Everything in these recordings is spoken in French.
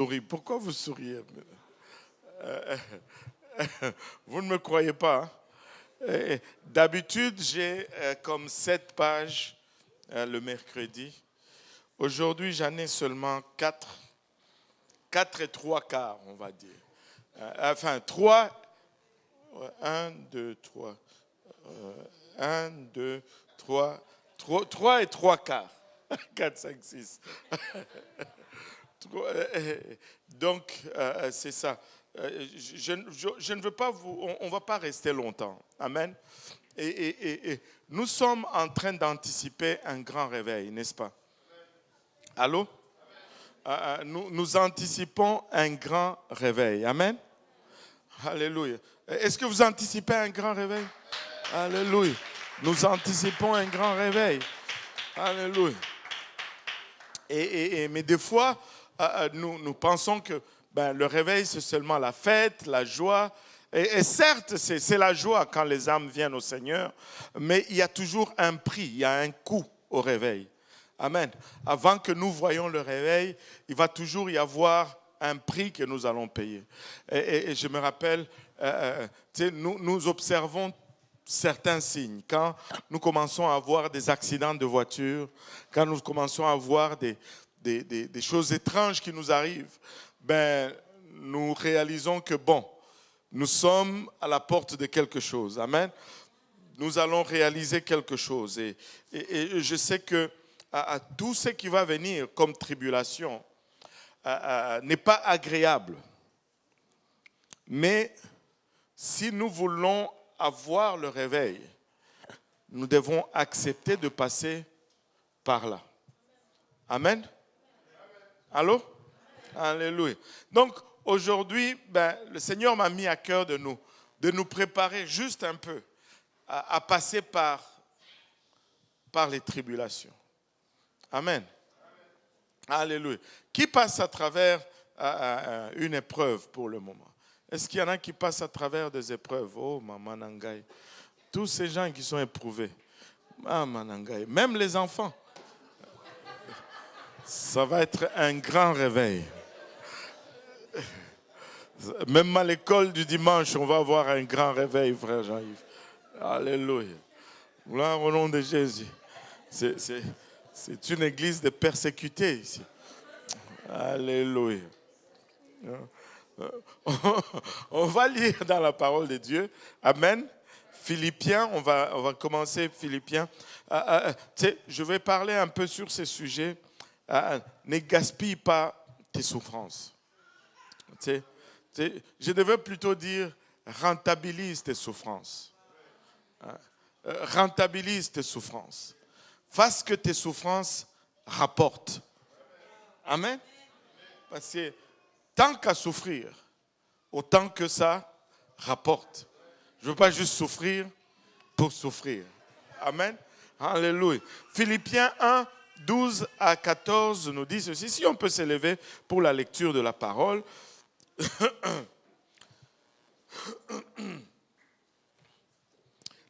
souris. Pourquoi vous souriez? Vous ne me croyez pas, hein? D'habitude, j'ai comme 7 pages le mercredi. Aujourd'hui, j'en ai seulement 4. 4 et 3 quarts, on va dire. Enfin, 3. 1, 2, 3. 1, 2, 3. 3 et 3 quarts. 4, 5, 6. Donc, c'est ça. Je ne veux pas on ne va pas rester longtemps. Amen. Et nous sommes en train d'anticiper un grand réveil, n'est-ce pas? Allô? Nous anticipons un grand réveil. Amen. Alléluia. Est-ce que vous anticipez un grand réveil? Alléluia. Nous anticipons un grand réveil. Alléluia. Mais des fois, nous pensons que le réveil, c'est seulement la fête, la joie. Et certes, c'est la joie quand les âmes viennent au Seigneur, mais il y a toujours un prix, il y a un coût au réveil. Amen. Avant que nous voyions le réveil, il va toujours y avoir un prix que nous allons payer. Et je me rappelle, nous observons certains signes. Quand nous commençons à avoir des accidents de voiture, quand nous commençons à avoir des choses étranges qui nous arrivent, nous réalisons que nous sommes à la porte de quelque chose. Amen. Nous allons réaliser quelque chose. Et je sais que tout ce qui va venir comme tribulation n'est pas agréable. Mais si nous voulons avoir le réveil, nous devons accepter de passer par là. Amen. Allô? Alléluia. Donc, aujourd'hui, le Seigneur m'a mis à cœur de nous préparer juste un peu à passer par les tribulations. Amen. Alléluia. Qui passe à travers une épreuve pour le moment? Est-ce qu'il y en a qui passent à travers des épreuves? Oh, Maman Nangaï. Tous ces gens qui sont éprouvés. Maman Nangaï. Même les enfants. Ça va être un grand réveil. Même à l'école du dimanche, on va avoir un grand réveil, frère Jean-Yves. Alléluia. Gloire au nom de Jésus. C'est une église de persécutés ici. Alléluia. On va lire dans la parole de Dieu. Amen. Philippiens, on va commencer Philippiens. Je vais parler un peu sur ces sujets. Ne gaspille pas tes souffrances. Je devais plutôt dire rentabilise tes souffrances. Rentabilise tes souffrances. Fasse que tes souffrances rapportent. Amen. Parce que tant qu'à souffrir, autant que ça rapporte. Je ne veux pas juste souffrir pour souffrir. Amen. Alléluia. Philippiens 1, 12 à 14 nous dit ceci. Si on peut s'élever pour la lecture de la parole.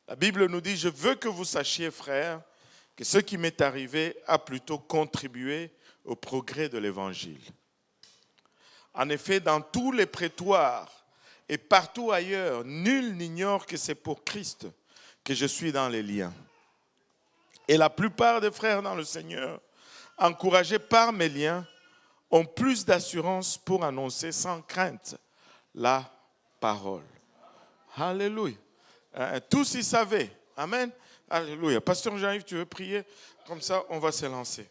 La Bible nous dit, je veux que vous sachiez, frères, que ce qui m'est arrivé a plutôt contribué au progrès de l'Évangile. En effet, dans tous les prétoires et partout ailleurs, nul n'ignore que c'est pour Christ que je suis dans les liens. Et la plupart des frères dans le Seigneur, encouragés par mes liens, ont plus d'assurance pour annoncer sans crainte la parole. Alléluia. Tous y savaient. Amen. Alléluia. Pasteur Jean-Yves, tu veux prier? Comme ça, on va se lancer.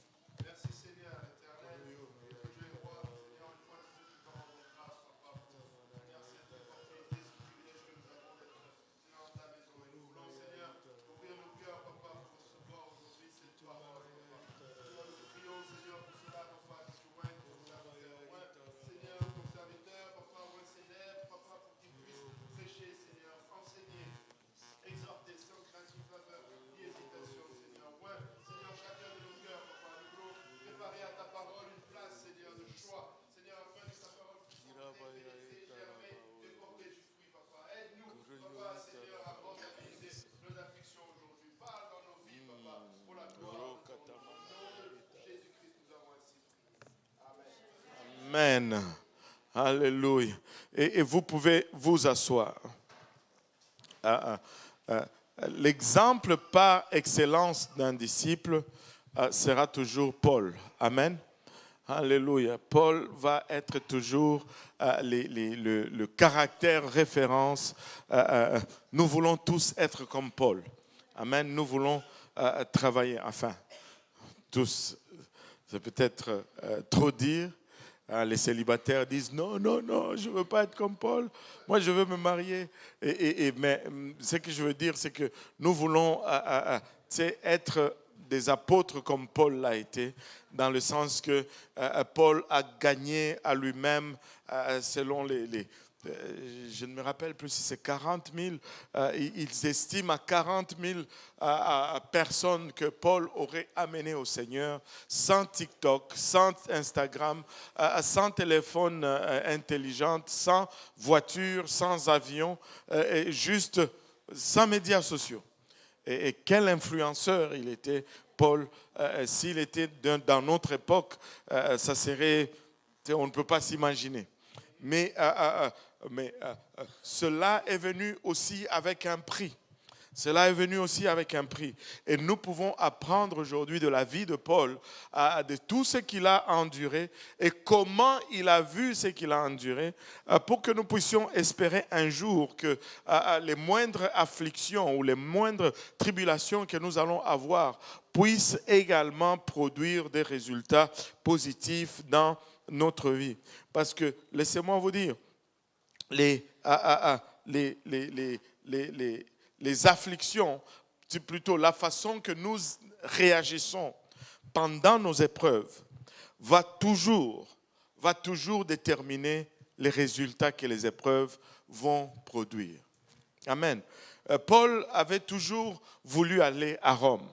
Amen. Alléluia. Et vous pouvez vous asseoir. L'exemple par excellence d'un disciple sera toujours Paul. Amen. Alléluia. Paul va être toujours le caractère référence. Nous voulons tous être comme Paul. Amen. Nous voulons travailler. Enfin, tous, c'est peut-être trop dire. Les célibataires disent non, non, non, je ne veux pas être comme Paul. Moi, je veux me marier. Mais ce que je veux dire, c'est que nous voulons être des apôtres comme Paul l'a été, dans le sens que Paul a gagné à lui-même, selon je ne me rappelle plus si c'est 40 000, ils estiment à 40 000 personnes que Paul aurait amené au Seigneur, sans TikTok, sans Instagram, sans téléphone intelligent, sans voiture, sans avion, juste sans médias sociaux. Et quel influenceur il était, Paul. S'il était dans notre époque, ça serait, on ne peut pas s'imaginer. Mais cela est venu aussi avec un prix. Cela est venu aussi avec un prix. Et nous pouvons apprendre aujourd'hui de la vie de Paul, de tout ce qu'il a enduré et comment il a vu ce qu'il a enduré, pour que nous puissions espérer un jour que les moindres afflictions ou les moindres tribulations que nous allons avoir puissent également produire des résultats positifs dans notre vie. Parce que, laissez-moi vous dire, les afflictions, c'est plutôt la façon que nous réagissons pendant nos épreuves, va toujours déterminer les résultats que les épreuves vont produire. Amen. Paul avait toujours voulu aller à Rome.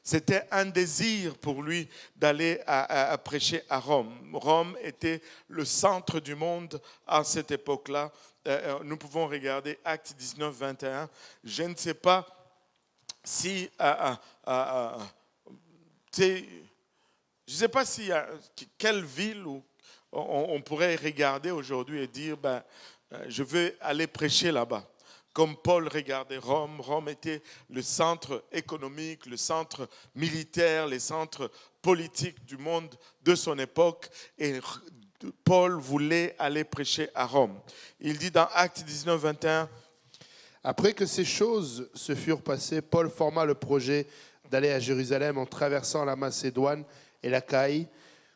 C'était un désir pour lui d'aller à prêcher à Rome. Rome était le centre du monde à cette époque-là. Nous pouvons regarder Actes 19, 21. Je ne sais pas si... je ne sais pas s'il y a quelle ville où on pourrait regarder aujourd'hui et dire, je veux aller prêcher là-bas. Comme Paul regardait Rome, Rome était le centre économique, le centre militaire, le centre politique du monde de son époque. Et Paul voulait aller prêcher à Rome. Il dit dans Actes 19, 21, « Après que ces choses se furent passées, Paul forma le projet d'aller à Jérusalem en traversant la Macédoine et l'Achaïe.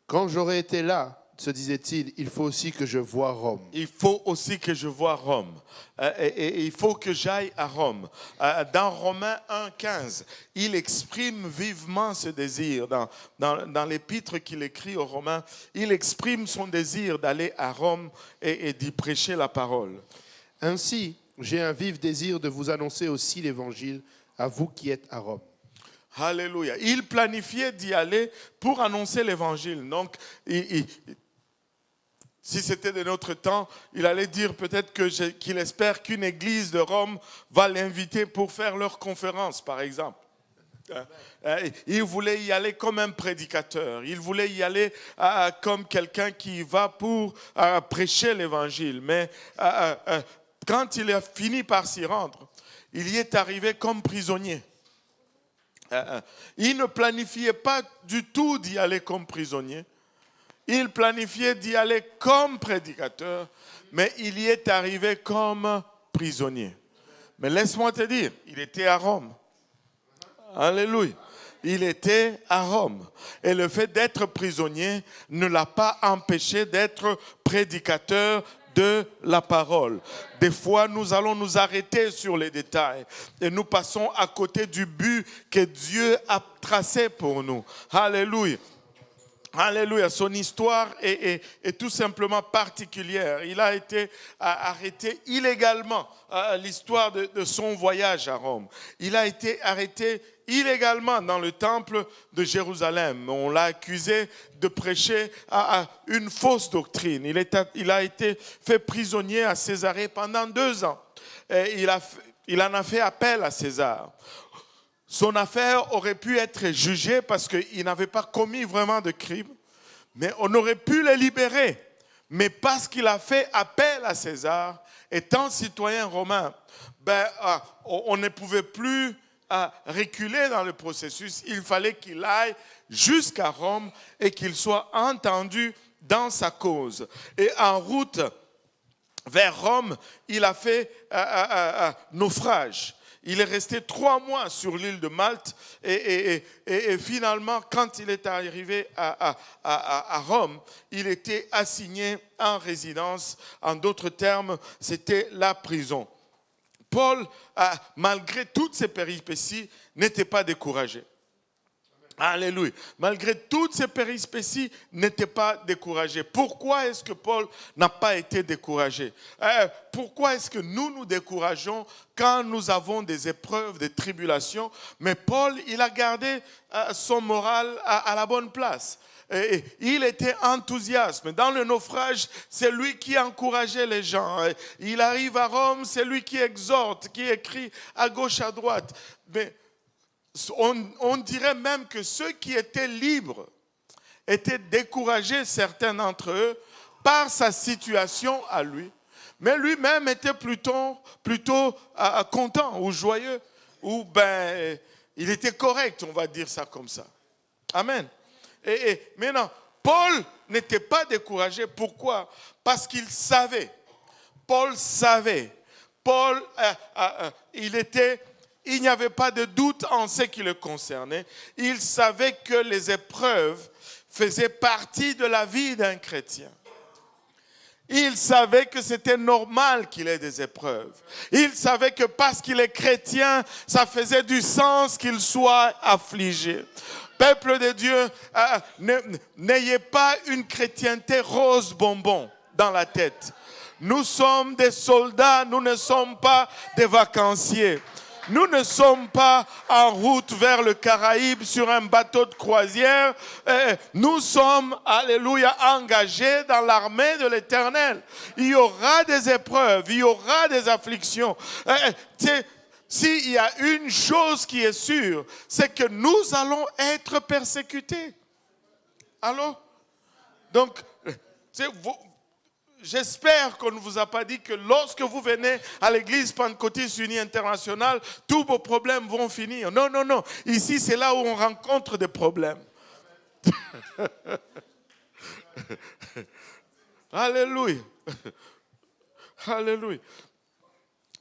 Quand j'aurai été là, se disait-il, il faut aussi que je voie Rome. » Il faut aussi que je voie Rome. Et il faut que j'aille à Rome. Dans Romains 1, 15, il exprime vivement ce désir. Dans l'épître qu'il écrit aux Romains, il exprime son désir d'aller à Rome et d'y prêcher la parole. « Ainsi, j'ai un vif désir de vous annoncer aussi l'Évangile à vous qui êtes à Rome. » Alléluia. Il planifiait d'y aller pour annoncer l'Évangile. Donc, si c'était de notre temps, il allait dire peut-être qu'il espère qu'une église de Rome va l'inviter pour faire leur conférence, par exemple. Il voulait y aller comme un prédicateur. Il voulait y aller comme quelqu'un qui va pour prêcher l'Évangile. Mais quand il a fini par s'y rendre, il y est arrivé comme prisonnier. Il ne planifiait pas du tout d'y aller comme prisonnier. Il planifiait d'y aller comme prédicateur, mais il y est arrivé comme prisonnier. Mais laisse-moi te dire, il était à Rome. Alléluia. Il était à Rome. Et le fait d'être prisonnier ne l'a pas empêché d'être prédicateur de la parole. Des fois, nous allons nous arrêter sur les détails et nous passons à côté du but que Dieu a tracé pour nous. Alléluia. Alléluia, son histoire est tout simplement particulière. Il a été arrêté illégalement, l'histoire de son voyage à Rome. Il a été arrêté illégalement dans le temple de Jérusalem. On l'a accusé de prêcher à une fausse doctrine. Il a été fait prisonnier à Césarée pendant 2 ans. Et il en a fait appel à César. Son affaire aurait pu être jugée parce qu'il n'avait pas commis vraiment de crime, mais on aurait pu le libérer. Mais parce qu'il a fait appel à César, étant citoyen romain, on ne pouvait plus reculer dans le processus. Il fallait qu'il aille jusqu'à Rome et qu'il soit entendu dans sa cause. Et en route vers Rome, il a fait naufrage. Il est resté 3 mois sur l'île de Malte et finalement, quand il est arrivé à Rome, il était assigné en résidence. En d'autres termes, c'était la prison. Paul, malgré toutes ces péripéties, n'était pas découragé. Alléluia. Malgré toutes ces péripéties, n'était pas découragé. Pourquoi est-ce que Paul n'a pas été découragé? Pourquoi est-ce que nous décourageons quand nous avons des épreuves, des tribulations? Mais Paul, il a gardé son moral à la bonne place. Et il était enthousiaste. Dans le naufrage, c'est lui qui encourageait les gens. Il arrive à Rome, c'est lui qui exhorte, qui écrit à gauche, à droite. Mais on dirait même que ceux qui étaient libres étaient découragés, certains d'entre eux, par sa situation à lui. Mais lui-même était plutôt content ou joyeux, ou il était correct, on va dire ça comme ça. Amen. Et maintenant, Paul n'était pas découragé. Pourquoi? Parce qu'il savait. Paul savait. Paul, il n'y avait pas de doute en ce qui le concernait. Il savait que les épreuves faisaient partie de la vie d'un chrétien. Il savait que c'était normal qu'il ait des épreuves. Il savait que parce qu'il est chrétien, ça faisait du sens qu'il soit affligé. Peuple de Dieu, n'ayez pas une chrétienté rose bonbon dans la tête. Nous sommes des soldats, nous ne sommes pas des vacanciers. Nous ne sommes pas en route vers le Caraïbe sur un bateau de croisière. Nous sommes, alléluia, engagés dans l'armée de l'Éternel. Il y aura des épreuves, il y aura des afflictions. S'il y a une chose qui est sûre, c'est que nous allons être persécutés. Allô? Donc, j'espère qu'on ne vous a pas dit que lorsque vous venez à l'église Pentecôtiste Unie Internationale, tous vos problèmes vont finir. Non, non, non. Ici, c'est là où on rencontre des problèmes. Alléluia. Alléluia.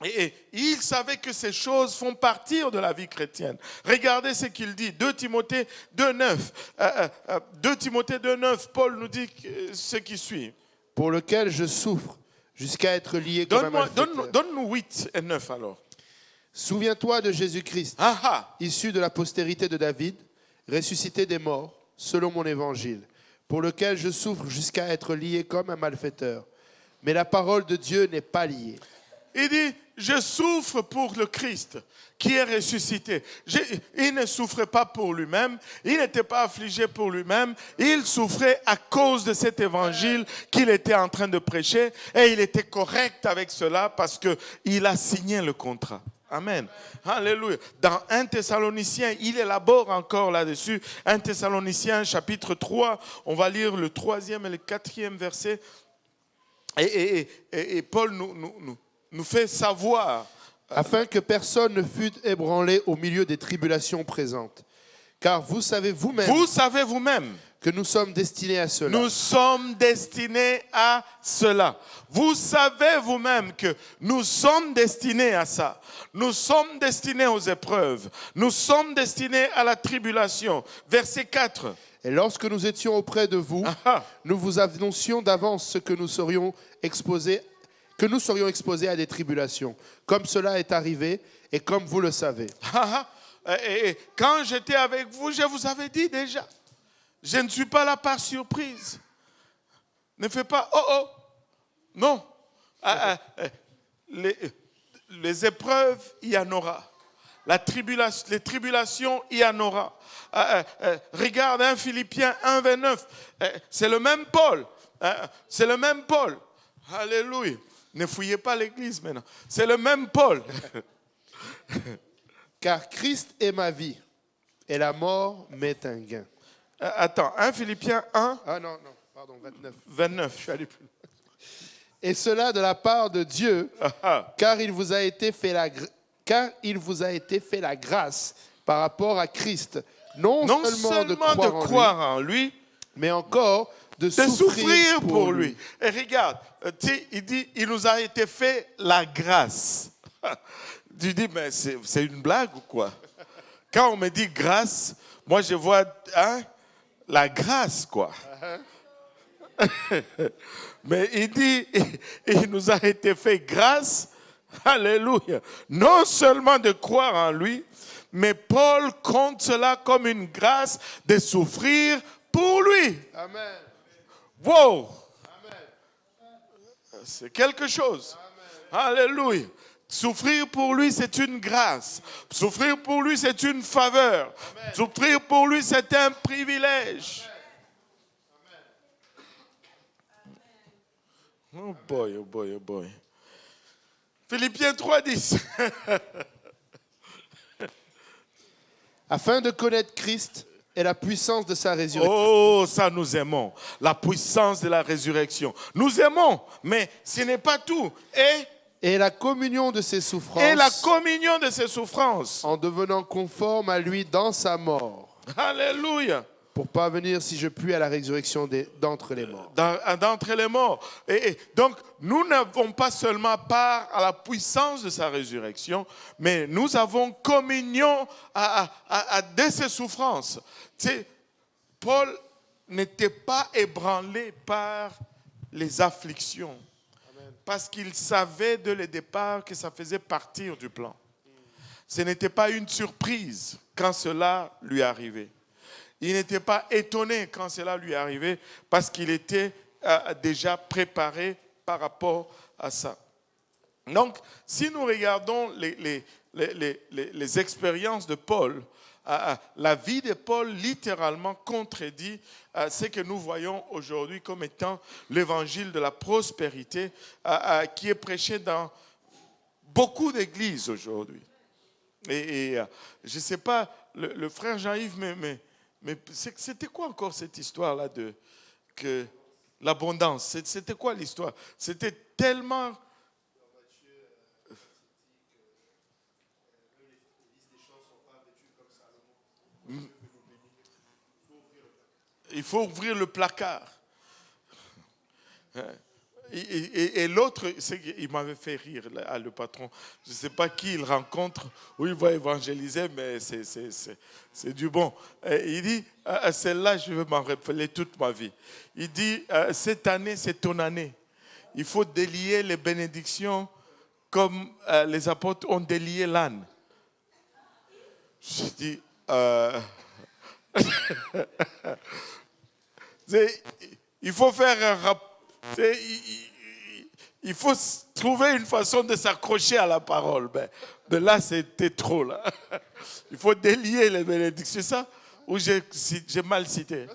Et il savait que ces choses font partie de la vie chrétienne. Regardez ce qu'il dit, 2 Timothée 2,9. 2 Timothée 2,9, Paul nous dit ce qui suit. Pour lequel je souffre, jusqu'à être lié comme un malfaiteur. Donne-nous 8 et 9 alors. Souviens-toi de Jésus-Christ, issu de la postérité de David, ressuscité des morts, selon mon évangile, pour lequel je souffre jusqu'à être lié comme un malfaiteur. Mais la parole de Dieu n'est pas liée. Il dit, je souffre pour le Christ qui est ressuscité. Il ne souffrait pas pour lui-même, il n'était pas affligé pour lui-même, il souffrait à cause de cet évangile qu'il était en train de prêcher et il était correct avec cela parce qu'il a signé le contrat. Amen. Alléluia. Dans 1 Thessaloniciens, il élabore encore là-dessus. 1 Thessaloniciens chapitre 3, on va lire le 3e et le 4e verset. Et Paul nous fait savoir. Afin que personne ne fût ébranlé au milieu des tribulations présentes. Car vous savez vous-même que nous sommes destinés à cela. Nous sommes destinés à cela. Vous savez vous-même que nous sommes destinés à ça. Nous sommes destinés aux épreuves. Nous sommes destinés à la tribulation. Verset 4. Et lorsque nous étions auprès de vous, nous vous annoncions d'avance ce que nous serions exposés à des tribulations. Comme cela est arrivé et comme vous le savez. Et quand j'étais avec vous, je vous avais dit déjà. Je ne suis pas là par surprise. Ne fais pas oh. Non. Les épreuves, il y en aura. Les tribulations, il y en aura. Regarde 1 Philippiens 1, 29. C'est le même Paul. C'est le même Paul. Alléluia. Ne fouillez pas l'église maintenant. C'est le même Paul. Car Christ est ma vie et la mort m'est un gain. Attends, 1 Philippiens 1. Ah non, Pardon, 29. 29, je suis allé plus loin. Et cela de la part de Dieu, Ah, car il vous a été fait la grâce par rapport à Christ, non seulement de croire en lui, mais encore de de souffrir pour lui. Et regarde, tu sais, il dit, il nous a été fait la grâce. Tu dis, mais c'est une blague ou quoi? Quand on me dit grâce, moi je vois la grâce, quoi. Mais il dit, il nous a été fait grâce, alléluia, non seulement de croire en lui, mais Paul compte cela comme une grâce de souffrir pour lui. Amen. Wow, Amen. c'est quelque chose. Alléluia. Souffrir pour lui, c'est une grâce. Souffrir pour lui, c'est une faveur. Amen. Souffrir pour lui, c'est un privilège. Oh boy, oh boy, oh boy. Philippiens 3:10. Afin de connaître Christ et la puissance de sa résurrection. Oh, ça nous aimons. La puissance de la résurrection. Nous aimons, mais ce n'est pas tout. Et la communion de ses souffrances. Et la communion de ses souffrances. En devenant conforme à lui dans sa mort. Alléluia. Pour parvenir, si je puis, à la résurrection d'entre les morts. D'entre les morts. Et donc, nous n'avons pas seulement part à la puissance de sa résurrection, mais nous avons communion de ses souffrances. Tu sais, Paul n'était pas ébranlé par les afflictions, parce qu'il savait dès le départ que ça faisait partie du plan. Ce n'était pas une surprise quand cela lui arrivait. Il n'était pas étonné quand cela lui arrivait parce qu'il était déjà préparé par rapport à ça. Donc, si nous regardons les expériences de Paul, la vie de Paul littéralement contredit ce que nous voyons aujourd'hui comme étant l'évangile de la prospérité qui est prêché dans beaucoup d'églises aujourd'hui. Et je ne sais pas, le frère Jean-Yves, mais c'était quoi encore cette histoire-là de que l'abondance? C'était quoi l'histoire? C'était tellement... Il faut ouvrir le placard. Et l'autre, il m'avait fait rire, le patron. Je ne sais pas qui il rencontre, où il va évangéliser, mais c'est du bon. Et il dit, celle-là, je vais m'en rappeler toute ma vie. Il dit, cette année, c'est ton année. Il faut délier les bénédictions comme les apôtres ont délié l'âne. Je dis, il faut faire un rapport. Il faut trouver une façon de s'accrocher à la parole. Mais là, c'était trop. Là. Il faut délier les bénédictions. C'est ça? Ou j'ai mal cité?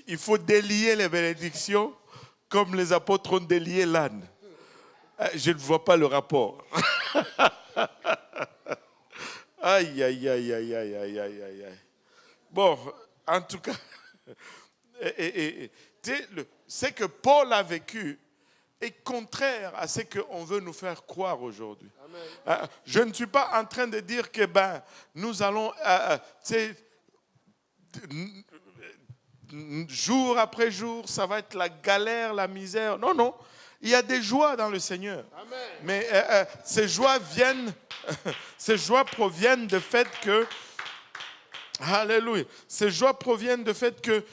Il faut délier les bénédictions comme les apôtres ont délié l'âne. Je ne vois pas le rapport. Aïe, aïe, aïe, aïe, aïe, aïe, aïe, aïe. Bon, en tout cas... ce que Paul a vécu est contraire à ce qu'on veut nous faire croire aujourd'hui. Je ne suis pas en train de dire que nous allons, jour après jour, ça va être la galère, la misère. Non, non. Il y a des joies dans le Seigneur. Amen. Mais ces joies proviennent du fait que alléluia. Ces joies proviennent du fait que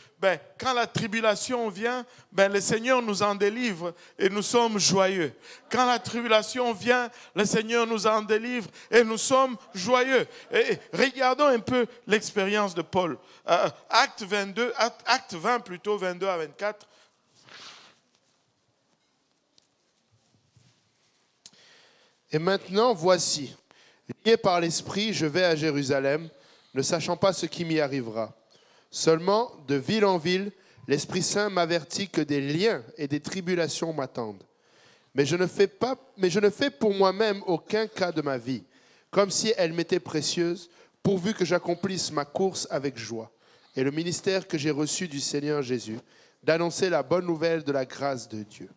quand la tribulation vient, le Seigneur nous en délivre et nous sommes joyeux. Quand la tribulation vient, le Seigneur nous en délivre et nous sommes joyeux. Et regardons un peu l'expérience de Paul. Acte 20 plutôt, 22 à 24. Et maintenant, voici, lié par l'Esprit, je vais à Jérusalem, ne sachant pas ce qui m'y arrivera. Seulement, de ville en ville, l'Esprit Saint m'avertit que des liens et des tribulations m'attendent. Mais je ne fais pour moi-même aucun cas de ma vie, comme si elle m'était précieuse, pourvu que j'accomplisse ma course avec joie et le ministère que j'ai reçu du Seigneur Jésus, d'annoncer la bonne nouvelle de la grâce de Dieu.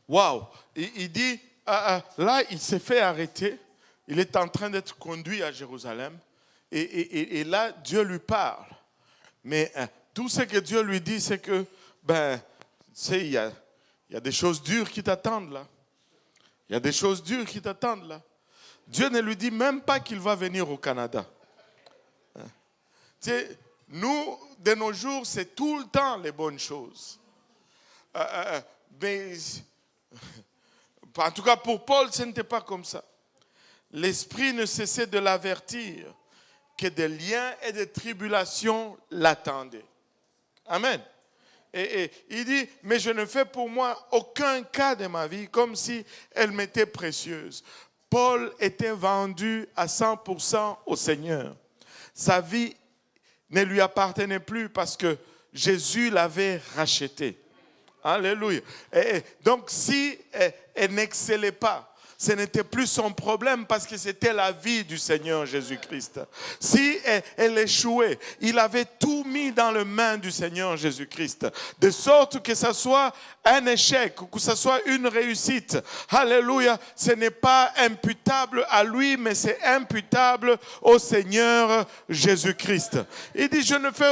Waouh! Il dit, là, il s'est fait arrêter. Il est en train d'être conduit à Jérusalem. Et là, Dieu lui parle. Mais tout ce que Dieu lui dit, c'est que, il y a des choses dures qui t'attendent là. Il y a des choses dures qui t'attendent là. Dieu ne lui dit même pas qu'il va venir au Canada. Nous, de nos jours, c'est tout le temps les bonnes choses. Mais, en tout cas, pour Paul, ce n'était pas comme ça. L'Esprit ne cessait de l'avertir que des liens et des tribulations l'attendaient. Amen. Et il dit, mais je ne fais pour moi aucun cas de ma vie comme si elle m'était précieuse. Paul était vendu à 100% au Seigneur. Sa vie ne lui appartenait plus parce que Jésus l'avait racheté. Alléluia. Et donc, si elle n'excellait pas, ce n'était plus son problème parce que c'était la vie du Seigneur Jésus-Christ. Si elle échouait, il avait tout mis dans les mains du Seigneur Jésus-Christ. De sorte que ce soit un échec ou que ce soit une réussite. Alléluia. Ce n'est pas imputable à lui, mais c'est imputable au Seigneur Jésus-Christ. Il dit, je ne fais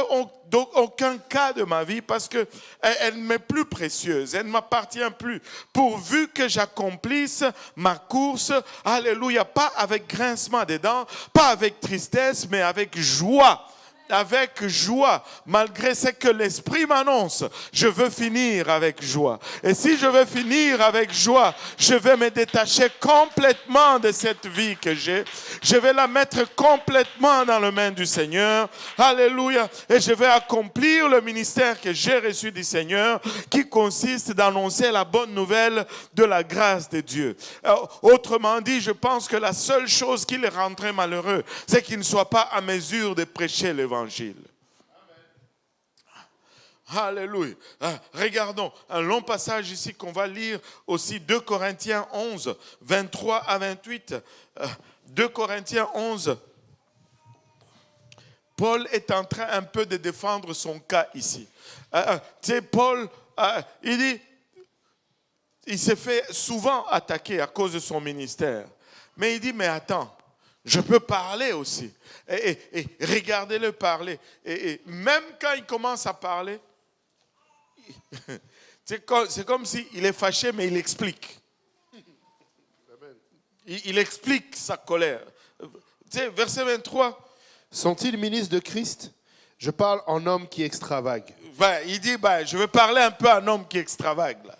aucun cas de ma vie parce qu'elle m'est plus précieuse, elle ne m'appartient plus. Pourvu que j'accomplisse ma course, alléluia, pas avec grincement des dents, pas avec tristesse, mais avec joie. Avec joie, malgré ce que l'Esprit m'annonce, je veux finir avec joie. Et si je veux finir avec joie, je vais me détacher complètement de cette vie que j'ai. Je vais la mettre complètement dans les mains du Seigneur. Alléluia. Et je vais accomplir le ministère que j'ai reçu du Seigneur, qui consiste d'annoncer la bonne nouvelle de la grâce de Dieu. Autrement dit, je pense que la seule chose qui le rendrait malheureux, c'est qu'il ne soit pas à mesure de prêcher l'évangile. Alléluia. Regardons un long passage ici qu'on va lire aussi, 2 Corinthiens 11, 23 à 28. 2 Corinthiens 11. Paul est en train un peu de défendre son cas ici. Tu sais, Paul, il dit, il s'est fait souvent attaquer à cause de son ministère. Mais il dit, mais attends, je peux parler aussi. Et regardez-le parler. Et même quand il commence à parler, c'est comme s'il est fâché, mais il explique. Il explique sa colère. Tu sais, verset 23. Sont-ils ministres de Christ? Je parle en homme qui extravague. Il dit, je vais parler un peu en homme qui extravague. Là.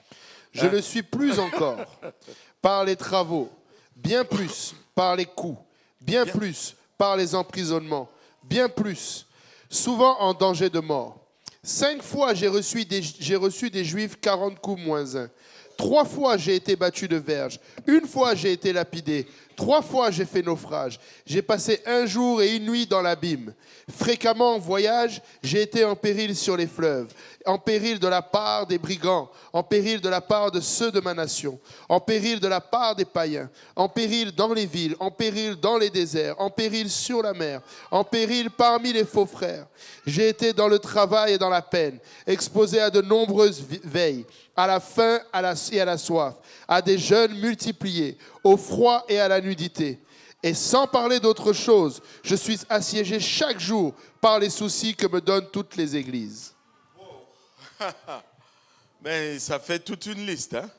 Je le suis plus encore par les travaux, bien plus par les coups, bien plus par les emprisonnements, bien plus, souvent en danger de mort. 5 fois j'ai reçu des Juifs 40 coups moins 1. 3 fois j'ai été battu de verge. 1 fois j'ai été lapidé. 3 fois j'ai fait naufrage. J'ai passé 1 jour et 1 nuit dans l'abîme. Fréquemment en voyage, j'ai été en péril sur les fleuves, en péril de la part des brigands, en péril de la part de ceux de ma nation, en péril de la part des païens, en péril dans les villes, en péril dans les déserts, en péril sur la mer, en péril parmi les faux frères. J'ai été dans le travail et dans la peine, exposé à de nombreuses veilles, à la faim et à la soif, à des jeûnes multipliés, au froid et à la nudité. Et sans parler d'autre chose, je suis assiégé chaque jour par les soucis que me donnent toutes les églises. Mais ça fait toute une liste. Hein?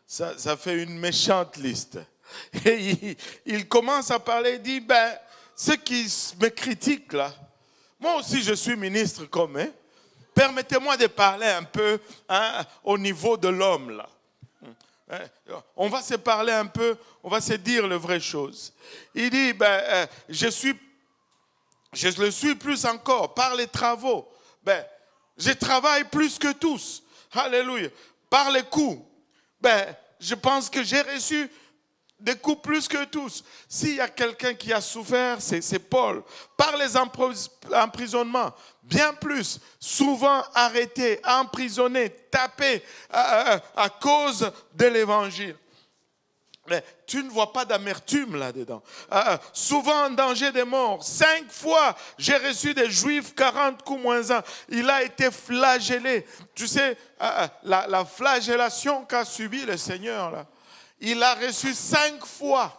Ça fait une méchante liste. Et il commence à parler, il dit, ceux qui me critiquent là, moi aussi je suis ministre comme eux. Permettez-moi de parler un peu au niveau de l'homme là. On va se parler un peu, on va se dire les vraies choses. Il dit, je le suis plus encore par les travaux. Je travaille plus que tous. Alléluia. Par les coups, je pense que j'ai reçu des coups plus que tous. S'il y a quelqu'un qui a souffert, c'est Paul. Par les emprisonnements, bien plus. Souvent arrêté, emprisonné, tapé à cause de l'évangile. Mais tu ne vois pas d'amertume là-dedans. Souvent en danger de mort. 5 fois, j'ai reçu des Juifs 40 coups moins 1. Il a été flagellé. Tu sais, la flagellation qu'a subi le Seigneur, là, il a reçu 5 fois.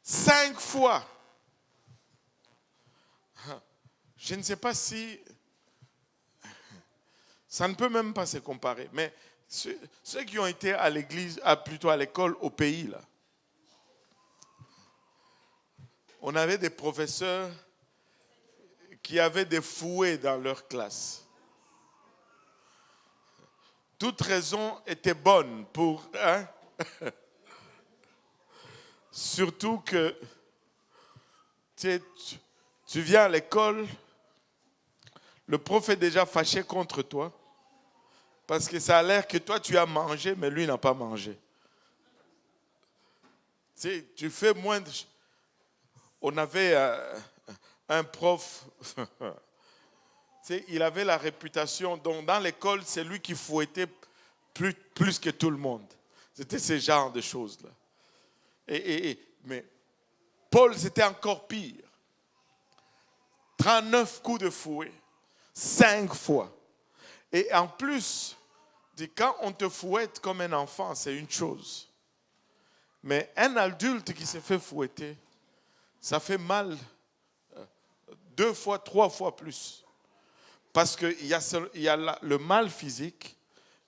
5 fois. Je ne sais pas si... Ça ne peut même pas se comparer. Mais ceux qui ont été à l'église, plutôt à l'école, au pays, là, on avait des professeurs qui avaient des fouets dans leur classe. Toute raison était bonne pour... Hein? Surtout que tu viens à l'école, le prof est déjà fâché contre toi. Parce que ça a l'air que toi, tu as mangé, mais lui n'a pas mangé. Tu fais moins de... On avait un prof, il avait la réputation, donc dans l'école, c'est lui qui fouettait plus que tout le monde. C'était ce genre de choses-là. Mais Paul, c'était encore pire. 39 coups de fouet, 5 fois. Et en plus, quand on te fouette comme un enfant, c'est une chose. Mais un adulte qui se fait fouetter, ça fait mal 2 fois, 3 fois plus. Parce qu'il y a le mal physique,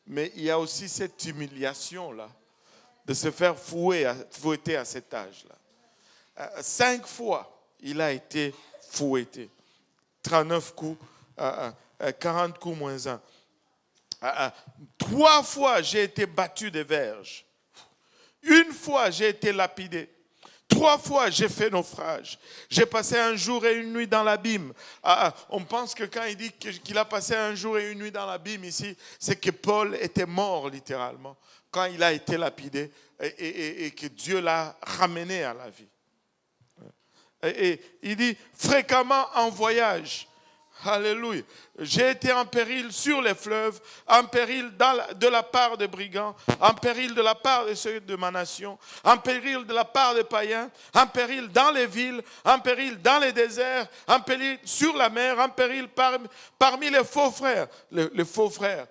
mais il y a aussi cette humiliation-là de se faire fouetter à cet âge-là. 5 fois, il a été fouetté. 39 coups, 40 coups moins 1. 3 fois, j'ai été battu de verges. 1 fois, j'ai été lapidé. 3 fois, j'ai fait naufrage. J'ai passé 1 jour et 1 nuit dans l'abîme. On pense que quand il dit qu'il a passé 1 jour et 1 nuit dans l'abîme ici, c'est que Paul était mort littéralement quand il a été lapidé et que Dieu l'a ramené à la vie. Et il dit fréquemment en voyage. Alléluia. J'ai été en péril sur les fleuves, en péril de la part des brigands, en péril de la part de ceux de ma nation, en péril de la part des païens, en péril dans les villes, en péril dans les déserts, en péril sur la mer, en péril parmi les faux frères. Les faux frères.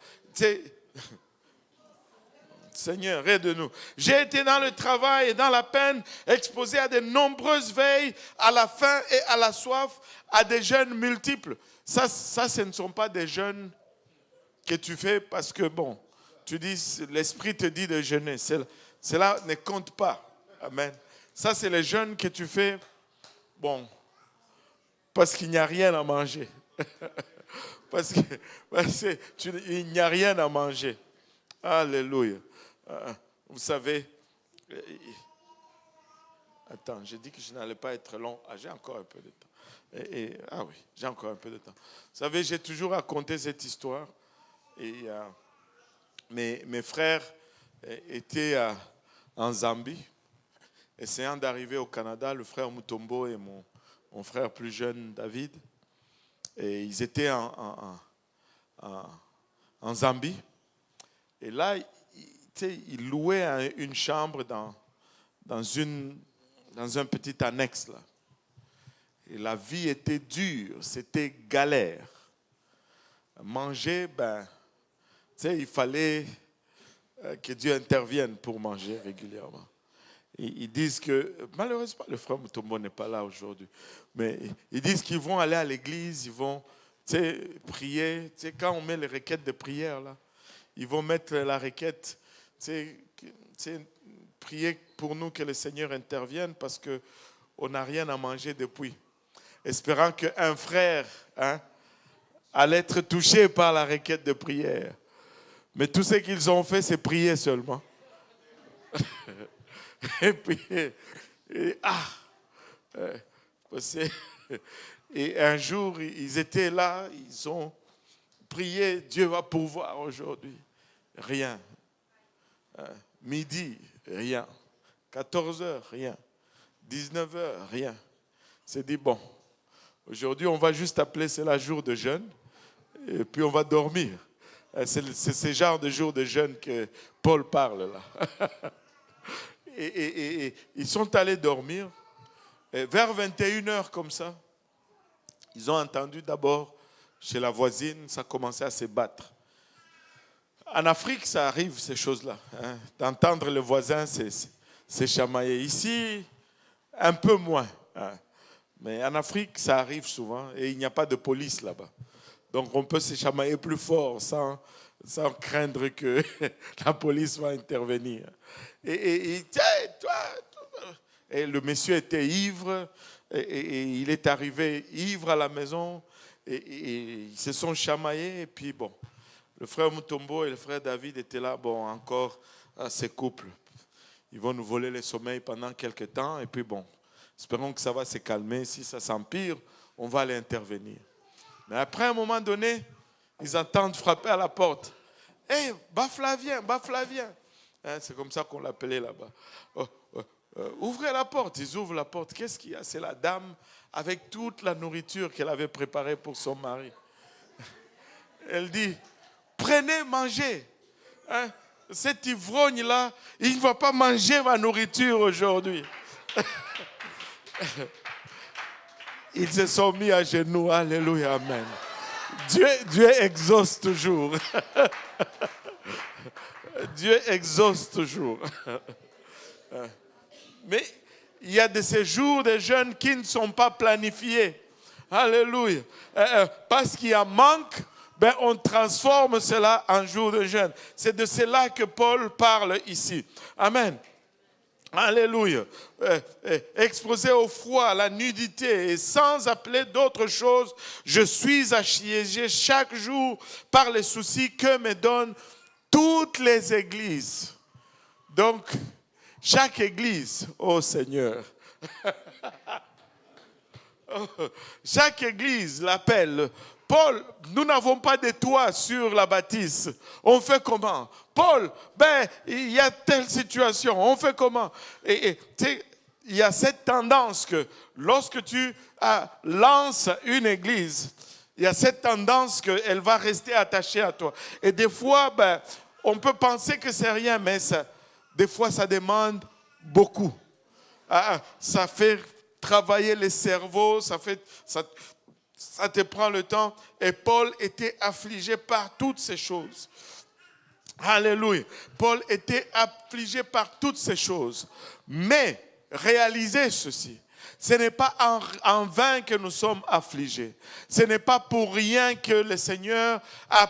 Seigneur, aide-nous. J'ai été dans le travail et dans la peine, exposé à de nombreuses veilles, à la faim et à la soif, à des jeûnes multiples. Ça, ce ne sont pas des jeûnes que tu fais parce que, bon, tu dis, l'Esprit te dit de jeûner. Cela ne compte pas. Amen. Ça, c'est les jeûnes que tu fais, bon, parce qu'il n'y a rien à manger. parce qu'il n'y a rien à manger. Alléluia. Vous savez, attends, j'ai dit que je n'allais pas être long. J'ai encore un peu de temps. Ah oui, j'ai encore un peu de temps. Vous savez, j'ai toujours raconté cette histoire. Et mes frères étaient en Zambie, essayant d'arriver au Canada, le frère Mutombo et mon frère plus jeune, David. Et ils étaient en Zambie. Et là, ils louaient une chambre dans un petit annexe là. Et la vie était dure, c'était galère. Manger, il fallait que Dieu intervienne pour manger régulièrement. Et ils disent que, malheureusement, le frère Mutombo n'est pas là aujourd'hui, mais ils disent qu'ils vont aller à l'église, ils vont prier. Quand on met les requêtes de prière, là, ils vont mettre la requête, prier pour nous que le Seigneur intervienne parce qu'on n'a rien à manger depuis. Espérant qu'un frère allait être touché par la requête de prière. Mais tout ce qu'ils ont fait, c'est prier seulement. Et prier. Et un jour, ils étaient là, ils ont prié, Dieu va pourvoir aujourd'hui. Rien. Midi, rien. 14h, rien. 19h, rien. C'est dit, bon, aujourd'hui, on va juste appeler cela jour de jeûne, et puis on va dormir. C'est ce genre de jour de jeûne que Paul parle là. Et ils sont allés dormir. Et vers 21h comme ça, ils ont entendu d'abord chez la voisine, ça commençait à se battre. En Afrique, ça arrive ces choses-là. Hein, d'entendre le voisin se chamailler. Ici, un peu moins. Hein. Mais en Afrique, ça arrive souvent et il n'y a pas de police là-bas. Donc on peut se chamailler plus fort sans craindre que la police va intervenir. Et le monsieur était ivre et il est arrivé ivre à la maison et ils se sont chamaillés. Et puis bon, le frère Mutombo et le frère David étaient là, bon, encore ces couples. Ils vont nous voler le sommeil pendant quelques temps et puis bon, espérons que ça va se calmer. Si ça s'empire, on va aller intervenir. Mais après, à un moment donné, ils entendent frapper à la porte. « Hé, Baflavien, Baflavien !» Hein, c'est comme ça qu'on l'appelait là-bas. Ouvrez la porte. Ils ouvrent la porte. Qu'est-ce qu'il y a? C'est la dame avec toute la nourriture qu'elle avait préparée pour son mari. Elle dit, prenez, mangez. Hein, cet ivrogne-là, il ne va pas manger ma nourriture aujourd'hui. Ils se sont mis à genoux. Alléluia, amen. Dieu exauce toujours. Dieu exauce toujours. Mais il y a de ces jours de jeûne qui ne sont pas planifiés. Alléluia. Parce qu'il y a manque, ben on transforme cela en jour de jeûne. C'est de cela que Paul parle ici. Amen. Alléluia. Exposé au froid, à la nudité et sans appeler d'autre chose, je suis assiégé chaque jour par les soucis que me donnent toutes les églises. Donc, chaque église, oh Seigneur, chaque église l'appelle. Paul, nous n'avons pas de toit sur la bâtisse. On fait comment? Paul, ben, il y a telle situation. On fait comment? Et il y a cette tendance que lorsque tu lances une église, il y a cette tendance qu'elle va rester attachée à toi. Et des fois, ben, on peut penser que c'est rien, mais des fois, ça demande beaucoup. Ça fait travailler les cerveaux, ça te prend le temps. Et Paul était affligé par toutes ces choses. Alléluia. Paul était affligé par toutes ces choses. Mais réalisez ceci. Ce n'est pas en vain que nous sommes affligés. Ce n'est pas pour rien que le Seigneur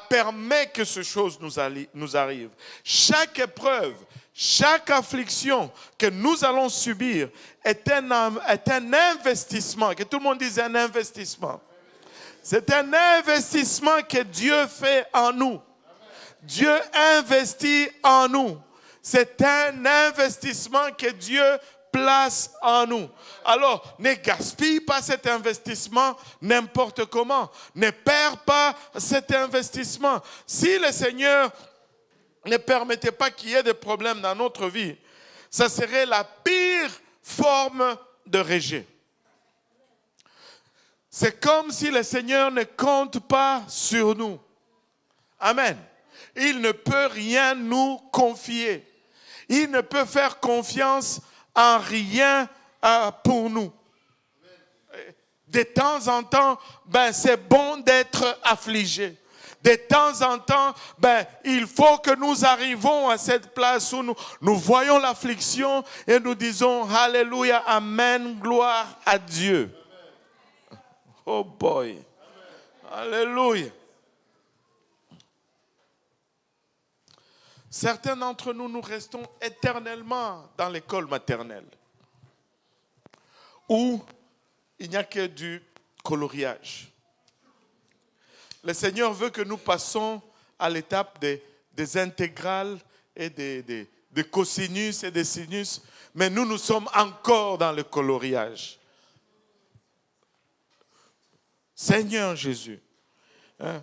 permis que ces choses nous arrivent. Chaque épreuve, chaque affliction que nous allons subir est un investissement. Que tout le monde dise un investissement. C'est un investissement que Dieu fait en nous. Dieu investit en nous. C'est un investissement que Dieu place en nous. Alors, ne gaspille pas cet investissement n'importe comment. Ne perds pas cet investissement. Si le Seigneur ne permettait pas qu'il y ait des problèmes dans notre vie, ça serait la pire forme de rejet. C'est comme si le Seigneur ne compte pas sur nous. Amen. Il ne peut rien nous confier. Il ne peut faire confiance en rien pour nous. De temps en temps, ben, c'est bon d'être affligé. De temps en temps, ben, il faut que nous arrivons à cette place où nous voyons l'affliction et nous disons Alléluia, Amen, gloire à Dieu. Oh boy. Alléluia. Certains d'entre nous, nous restons éternellement dans l'école maternelle où il n'y a que du coloriage. Le Seigneur veut que nous passions à l'étape des intégrales et des cosinus et des sinus, mais nous sommes encore dans le coloriage. Seigneur Jésus, hein?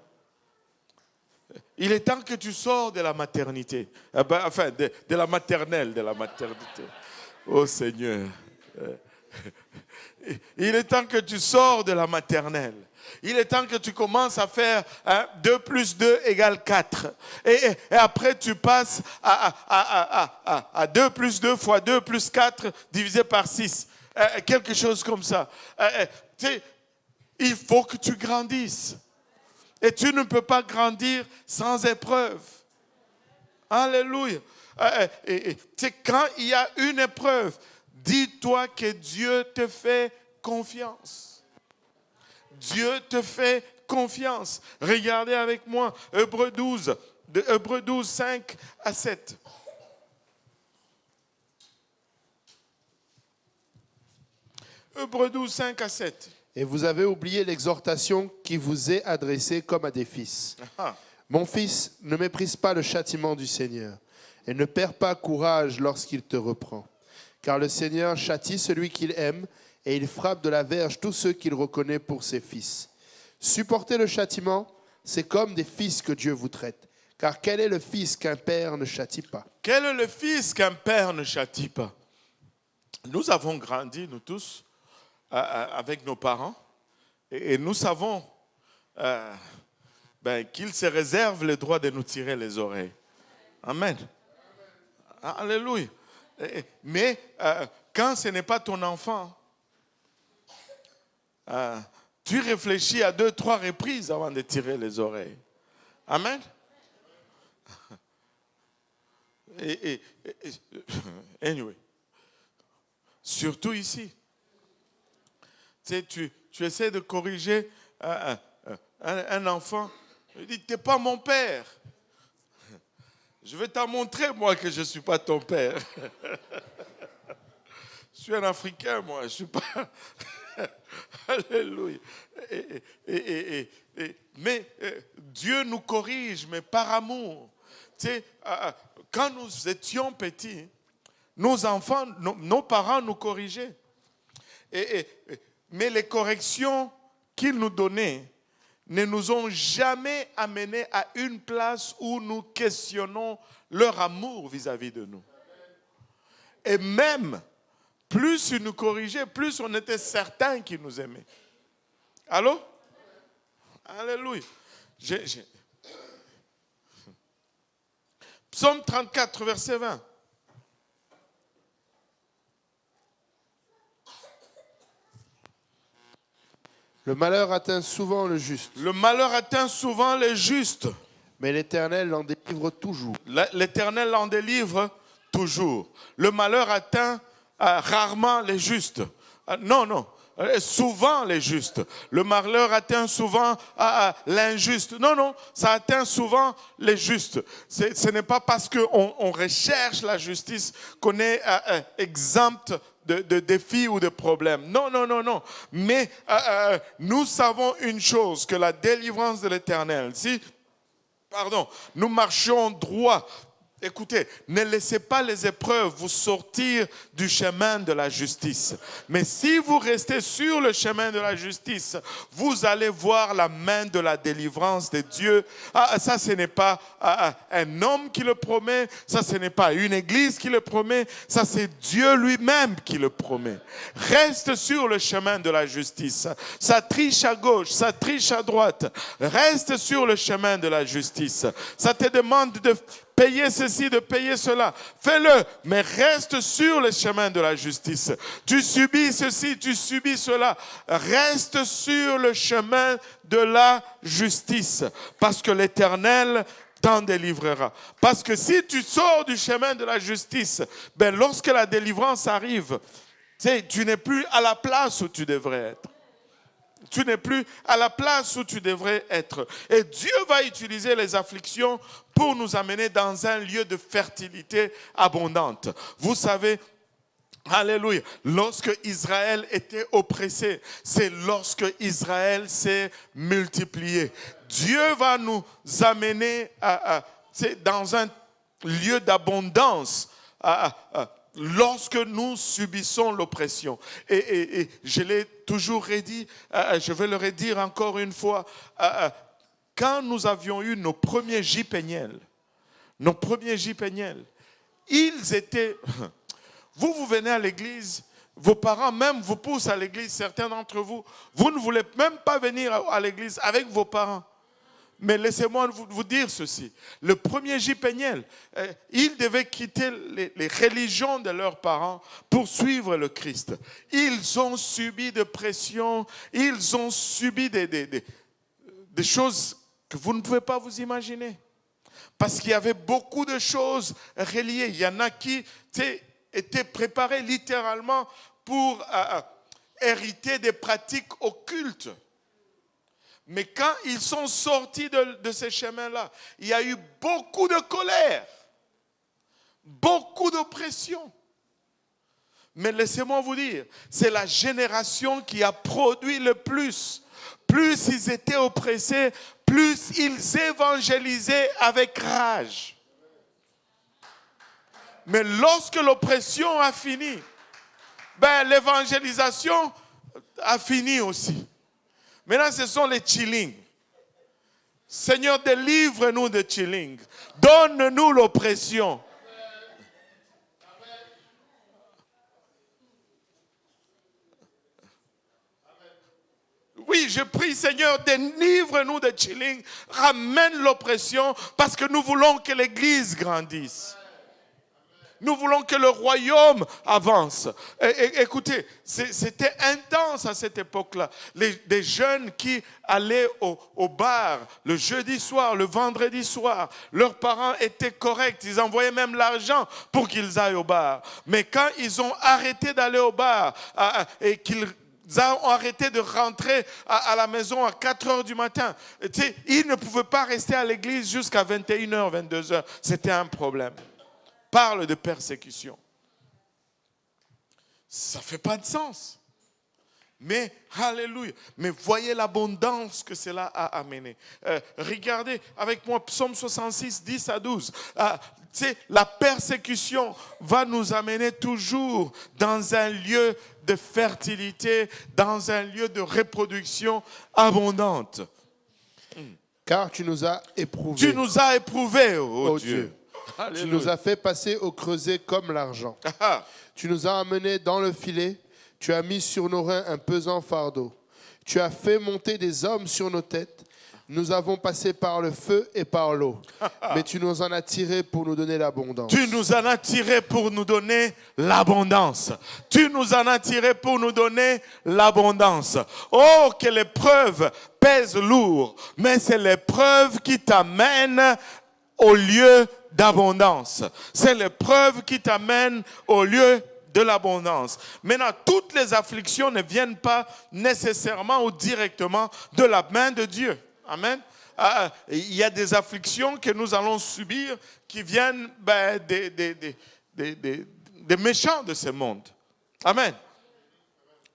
Il est temps que tu sors de la maternité, enfin de la maternelle, de la maternité. Oh Seigneur, il est temps que tu sors de la maternelle. Il est temps que tu commences à faire 2 plus 2 égale 4. Et après, tu passes à 2 plus 2 fois 2 plus 4 divisé par 6. Quelque chose comme ça. Il faut que tu grandisses. Et tu ne peux pas grandir sans épreuve. Alléluia. Quand il y a une épreuve, dis-toi que Dieu te fait confiance. Dieu te fait confiance. Regardez avec moi Hébreux 12, de Hébreux 12, 5 à 7. Hébreux 12, 5 à 7. Et vous avez oublié l'exhortation qui vous est adressée comme à des fils. Mon fils, ne méprise pas le châtiment du Seigneur et ne perds pas courage lorsqu'il te reprend. Car le Seigneur châtie celui qu'il aime et il frappe de la verge tous ceux qu'il reconnaît pour ses fils. Supporter le châtiment, c'est comme des fils que Dieu vous traite. Car quel est le fils qu'un père ne châtie pas? Quel est le fils qu'un père ne châtie pas? Nous avons grandi, nous tous, avec nos parents, et nous savons qu'ils se réservent le droit de nous tirer les oreilles. Amen. Alléluia. Mais quand ce n'est pas ton enfant, tu réfléchis à 2, 3 reprises avant de tirer les oreilles. Amen. Anyway. Surtout ici. Tu essaies de corriger un enfant. Il dit, tu n'es pas mon père. Je vais t'en montrer, moi, que je ne suis pas ton père. Je suis un Africain, moi. Je ne suis pas... Alléluia. Mais Dieu nous corrige, mais par amour. Quand nous étions petits, nos enfants, nos parents nous corrigeaient. Mais les corrections qu'ils nous donnaient ne nous ont jamais amenés à une place où nous questionnons leur amour vis-à-vis de nous. Et même, plus ils nous corrigeaient, plus on était certain qu'ils nous aimaient. Allô? Alléluia. Psaume 34, verset 20. Le malheur atteint souvent le juste. Le malheur atteint souvent les justes. Mais l'Éternel l'en délivre toujours. L'Éternel l'en délivre toujours. Le malheur atteint rarement les justes. Non. Souvent les justes. Le malheur atteint souvent l'injuste. Non, ça atteint souvent les justes. Ce n'est pas parce qu'on recherche la justice qu'on est exempt de défis ou de problèmes. Non. Mais nous savons une chose, que la délivrance de l'Éternel, nous marchons droit. Écoutez, ne laissez pas les épreuves vous sortir du chemin de la justice. Mais si vous restez sur le chemin de la justice, vous allez voir la main de la délivrance de Dieu. Ça, ce n'est pas un homme qui le promet. Ça, ce n'est pas une église qui le promet. Ça, c'est Dieu lui-même qui le promet. Reste sur le chemin de la justice. Ça triche à gauche, ça triche à droite. Reste sur le chemin de la justice. Ça te demande de payer ceci, de payer cela. Fais-le, mais reste sur le chemin de la justice. Tu subis ceci, tu subis cela. Reste sur le chemin de la justice. Parce que l'Éternel t'en délivrera. Parce que si tu sors du chemin de la justice, lorsque la délivrance arrive, tu n'es plus à la place où tu devrais être. Tu n'es plus à la place où tu devrais être. Et Dieu va utiliser les afflictions pour nous amener dans un lieu de fertilité abondante. Vous savez, alléluia, lorsque Israël était oppressé, c'est lorsque Israël s'est multiplié. Dieu va nous amener dans un lieu d'abondance lorsque nous subissons l'oppression. Et je l'ai toujours redit, je vais le redire encore une fois, quand nous avions eu nos premiers JPNL, ils étaient... Vous venez à l'église, vos parents même vous poussent à l'église, certains d'entre vous, vous ne voulez même pas venir à l'église avec vos parents. Mais laissez-moi vous dire ceci. Le premier J. Péniel, ils devaient quitter les religions de leurs parents pour suivre le Christ. Ils ont subi de pressions, ils ont subi des choses que vous ne pouvez pas vous imaginer. Parce qu'il y avait beaucoup de choses reliées. Il y en a qui étaient préparés littéralement pour hériter des pratiques occultes. Mais quand ils sont sortis de ces chemins-là, il y a eu beaucoup de colère, beaucoup d'oppression. Mais laissez-moi vous dire, c'est la génération qui a produit le plus. Plus ils étaient oppressés, plus ils évangélisaient avec rage. Mais lorsque l'oppression a fini, l'évangélisation a fini aussi. Maintenant, ce sont les chillings. Seigneur, délivre-nous de chilling. Donne-nous l'oppression. Oui, je prie, Seigneur, délivre-nous de chilling. Ramène l'oppression parce que nous voulons que l'Église grandisse. Nous voulons que le royaume avance. Écoutez, c'était intense à cette époque-là. Des jeunes qui allaient au bar le jeudi soir, le vendredi soir, leurs parents étaient corrects. Ils envoyaient même l'argent pour qu'ils aillent au bar. Mais quand ils ont arrêté d'aller au bar et qu'ils ont arrêté de rentrer à la maison à 4 heures du matin, ils ne pouvaient pas rester à l'église jusqu'à 21h, 22h. C'était un problème. Parle de persécution. Ça ne fait pas de sens. Mais, alléluia, mais voyez l'abondance que cela a amené. Regardez avec moi Psaume 66, 10 à 12. La persécution va nous amener toujours dans un lieu de fertilité, dans un lieu de reproduction abondante. Car tu nous as éprouvés. Tu nous as éprouvés, ô Dieu. Tu nous as fait passer au creuset comme l'argent. Tu nous as amenés dans le filet. Tu as mis sur nos reins un pesant fardeau. Tu as fait monter des hommes sur nos têtes. Nous avons passé par le feu et par l'eau. Mais tu nous en as tirés pour nous donner l'abondance. Tu nous en as tirés pour nous donner l'abondance. Tu nous en as tirés pour nous donner l'abondance. Oh, que l'épreuve pèse lourd. Mais c'est l'épreuve qui t'amène au lieu d'abondance. C'est l'épreuve qui t'amène au lieu de l'abondance. Maintenant, toutes les afflictions ne viennent pas nécessairement ou directement de la main de Dieu. Amen. Il y a des afflictions que nous allons subir qui viennent des méchants de ce monde. Amen.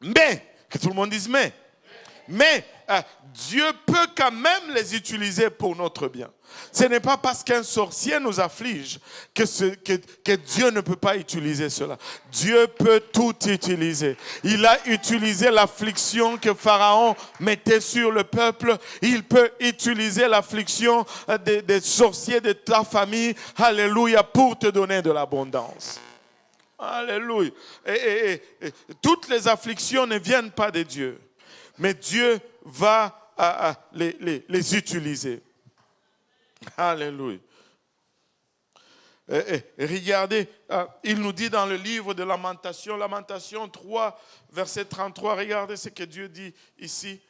Mais, que tout le monde dise mais Dieu peut quand même les utiliser pour notre bien. Ce n'est pas parce qu'un sorcier nous afflige que Dieu ne peut pas utiliser cela. Dieu peut tout utiliser. Il a utilisé l'affliction que Pharaon mettait sur le peuple. Il peut utiliser l'affliction des sorciers de ta famille. Alléluia, pour te donner de l'abondance. Alléluia. Et toutes les afflictions ne viennent pas de Dieu. Mais Dieu va les utiliser. Alléluia. Regardez, il nous dit dans le livre de Lamentation, Lamentation 3, verset 33, regardez ce que Dieu dit ici.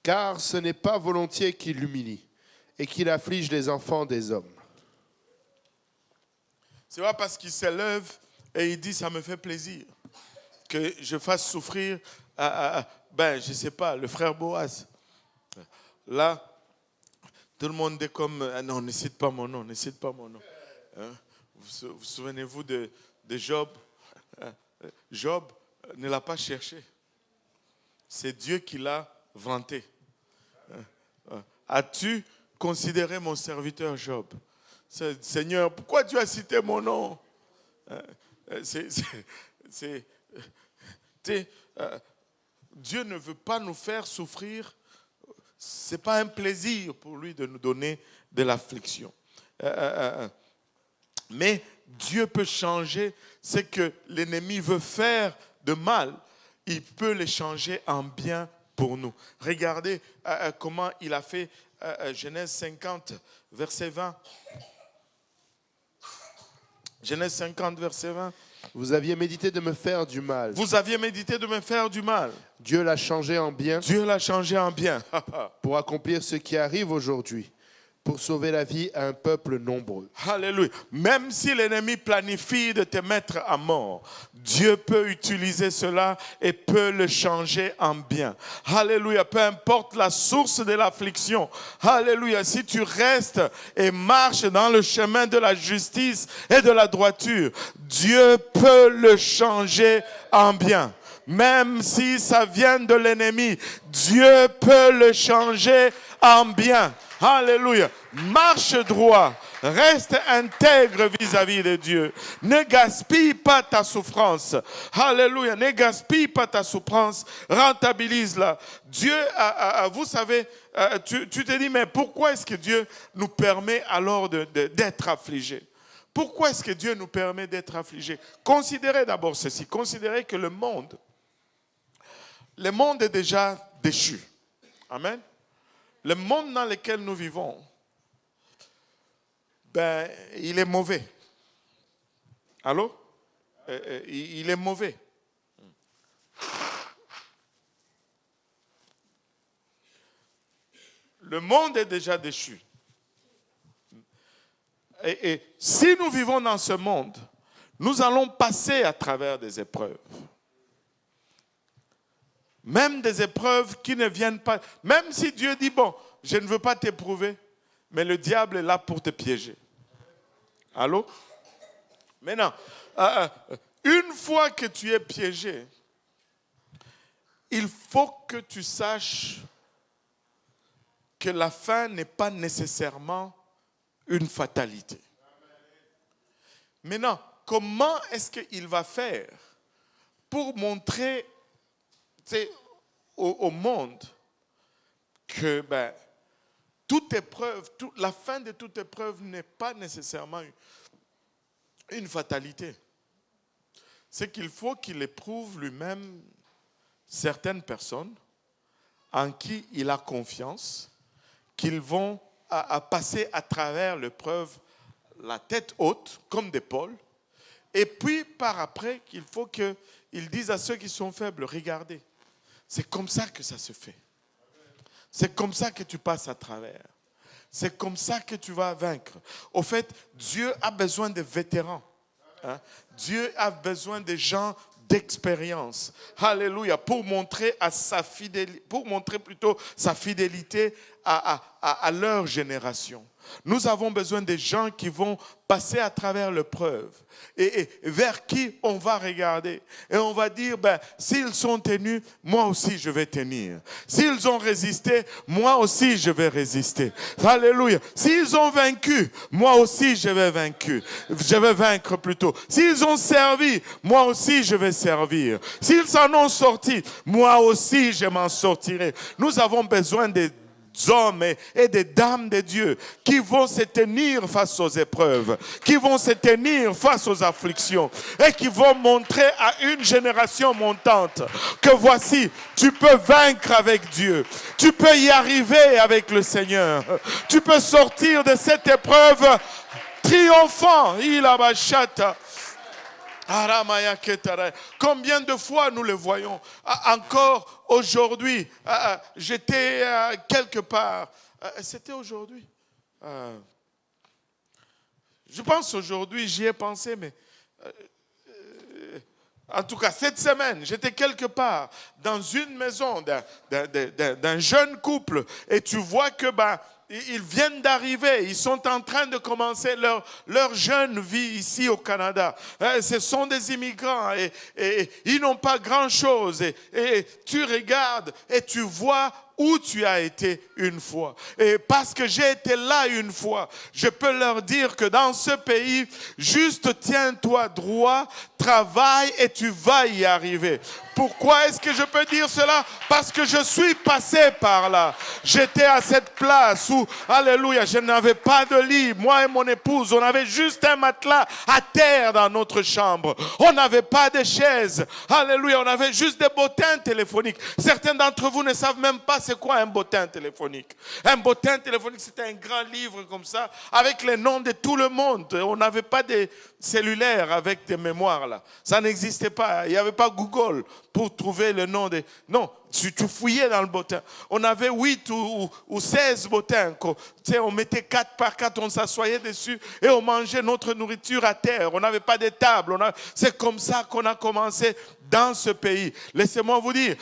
Car ce n'est pas volontiers qu'il l'humilie et qu'il afflige les enfants des hommes. C'est pas parce qu'il s'élève et il dit ça me fait plaisir que je fasse souffrir, je ne sais pas, le frère Boaz. Là, tout le monde est comme, non, ne cite pas mon nom, ne cite pas mon nom. Hein? Vous souvenez-vous de Job? Job ne l'a pas cherché. C'est Dieu qui l'a vanté. As-tu considéré mon serviteur Job? Seigneur, pourquoi tu as cité mon nom? Dieu ne veut pas nous faire souffrir. Ce n'est pas un plaisir pour lui de nous donner de l'affliction. Mais Dieu peut changer ce que l'ennemi veut faire de mal. Il peut les changer en bien pour nous. Regardez comment il a fait Genèse 50, verset 20. Genèse 50, verset 20. Vous aviez médité de me faire du mal. Vous aviez médité de me faire du mal. Dieu l'a changé en bien. Dieu l'a changé en bien. Pour accomplir ce qui arrive aujourd'hui, pour sauver la vie à un peuple nombreux. Alléluia. Même si l'ennemi planifie de te mettre à mort, Dieu peut utiliser cela et peut le changer en bien. Alléluia. Peu importe la source de l'affliction. Alléluia. Si tu restes et marches dans le chemin de la justice et de la droiture, Dieu peut le changer en bien. Même si ça vient de l'ennemi, Dieu peut le changer en bien. Alléluia. Marche droit. Reste intègre vis-à-vis de Dieu. Ne gaspille pas ta souffrance. Alléluia. Ne gaspille pas ta souffrance. Rentabilise-la. Dieu, vous savez, tu te dis, mais pourquoi est-ce que Dieu nous permet alors d'être affligés? Pourquoi est-ce que Dieu nous permet d'être affligés? Considérez d'abord ceci. Considérez que le monde est déjà déchu. Amen. Le monde dans lequel nous vivons, il est mauvais. Allô? Il est mauvais. Le monde est déjà déchu. Et si nous vivons dans ce monde, nous allons passer à travers des épreuves. Même des épreuves qui ne viennent pas. Même si Dieu dit, bon, je ne veux pas t'éprouver, mais le diable est là pour te piéger. Allô? Maintenant, une fois que tu es piégé, il faut que tu saches que la fin n'est pas nécessairement une fatalité. Maintenant, comment est-ce qu'il va faire pour montrer au monde que toute épreuve, la fin de toute épreuve n'est pas nécessairement une fatalité? C'est qu'il faut qu'il éprouve lui-même certaines personnes en qui il a confiance, qu'ils vont passer à travers l'épreuve la tête haute, comme des pôles, et puis par après, qu'il faut qu'ils disent à ceux qui sont faibles, regardez, c'est comme ça que ça se fait. C'est comme ça que tu passes à travers. C'est comme ça que tu vas vaincre. Au fait, Dieu a besoin de vétérans. Hein? Dieu a besoin de gens d'expérience. Alléluia. Pour montrer sa fidélité à leur génération. Nous avons besoin de gens qui vont passer à travers l'épreuve et vers qui on va regarder. Et on va dire, s'ils sont tenus, moi aussi je vais tenir. S'ils ont résisté, moi aussi je vais résister. Alléluia. S'ils ont vaincu, moi aussi je vais vaincre plutôt. S'ils ont servi, moi aussi je vais servir. S'ils s'en ont sorti, moi aussi je m'en sortirai. Nous avons besoin des hommes et des dames de Dieu qui vont se tenir face aux épreuves, qui vont se tenir face aux afflictions et qui vont montrer à une génération montante que voici, tu peux vaincre avec Dieu, tu peux y arriver avec le Seigneur, tu peux sortir de cette épreuve triomphant. Combien de fois nous le voyons? Encore aujourd'hui, j'étais quelque part. C'était aujourd'hui. Je pense aujourd'hui, j'y ai pensé, mais en tout cas, cette semaine, j'étais quelque part dans une maison d'un jeune couple et tu vois que ils viennent d'arriver, ils sont en train de commencer leur jeune vie ici au Canada. Ce sont des immigrants et ils n'ont pas grand-chose. Et tu regardes et tu vois où tu as été une fois. Et parce que j'ai été là une fois, je peux leur dire que dans ce pays, juste tiens-toi droit, travaille et tu vas y arriver. Pourquoi est-ce que je peux dire cela? Parce que je suis passé par là. J'étais à cette place où, alléluia, je n'avais pas de lit. Moi et mon épouse, on avait juste un matelas à terre dans notre chambre. On n'avait pas de chaise. Alléluia, on avait juste des bottins téléphoniques. Certains d'entre vous ne savent même pas c'est quoi un bottin téléphonique. Un bottin téléphonique, c'était un grand livre comme ça, avec les noms de tout le monde. On n'avait pas de cellulaire avec des mémoires là. Ça n'existait pas. Il n'y avait pas Google pour trouver le nom des... Non, tu fouillais dans le bottin. On avait 8 ou 16 bottins. On mettait 4 par 4, on s'assoyait dessus et on mangeait notre nourriture à terre. On n'avait pas de table. C'est comme ça qu'on a commencé dans ce pays. Laissez-moi vous dire,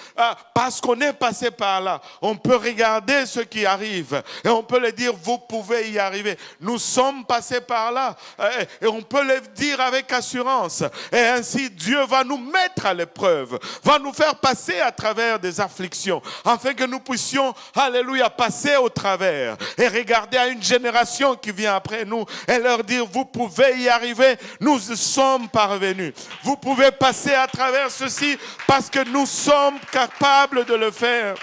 parce qu'on est passé par là, on peut regarder ce qui arrive et on peut le dire, vous pouvez y arriver. Nous sommes passés par là et on peut le dire avec assurance. Et ainsi, Dieu va nous mettre à l'épreuve, va nous faire passer à travers des afflictions, afin que nous puissions, alléluia, passer au travers et regarder à une génération qui vient après nous et leur dire, vous pouvez y arriver, nous sommes parvenus. Vous pouvez passer à travers ceci parce que nous sommes capables de le faire.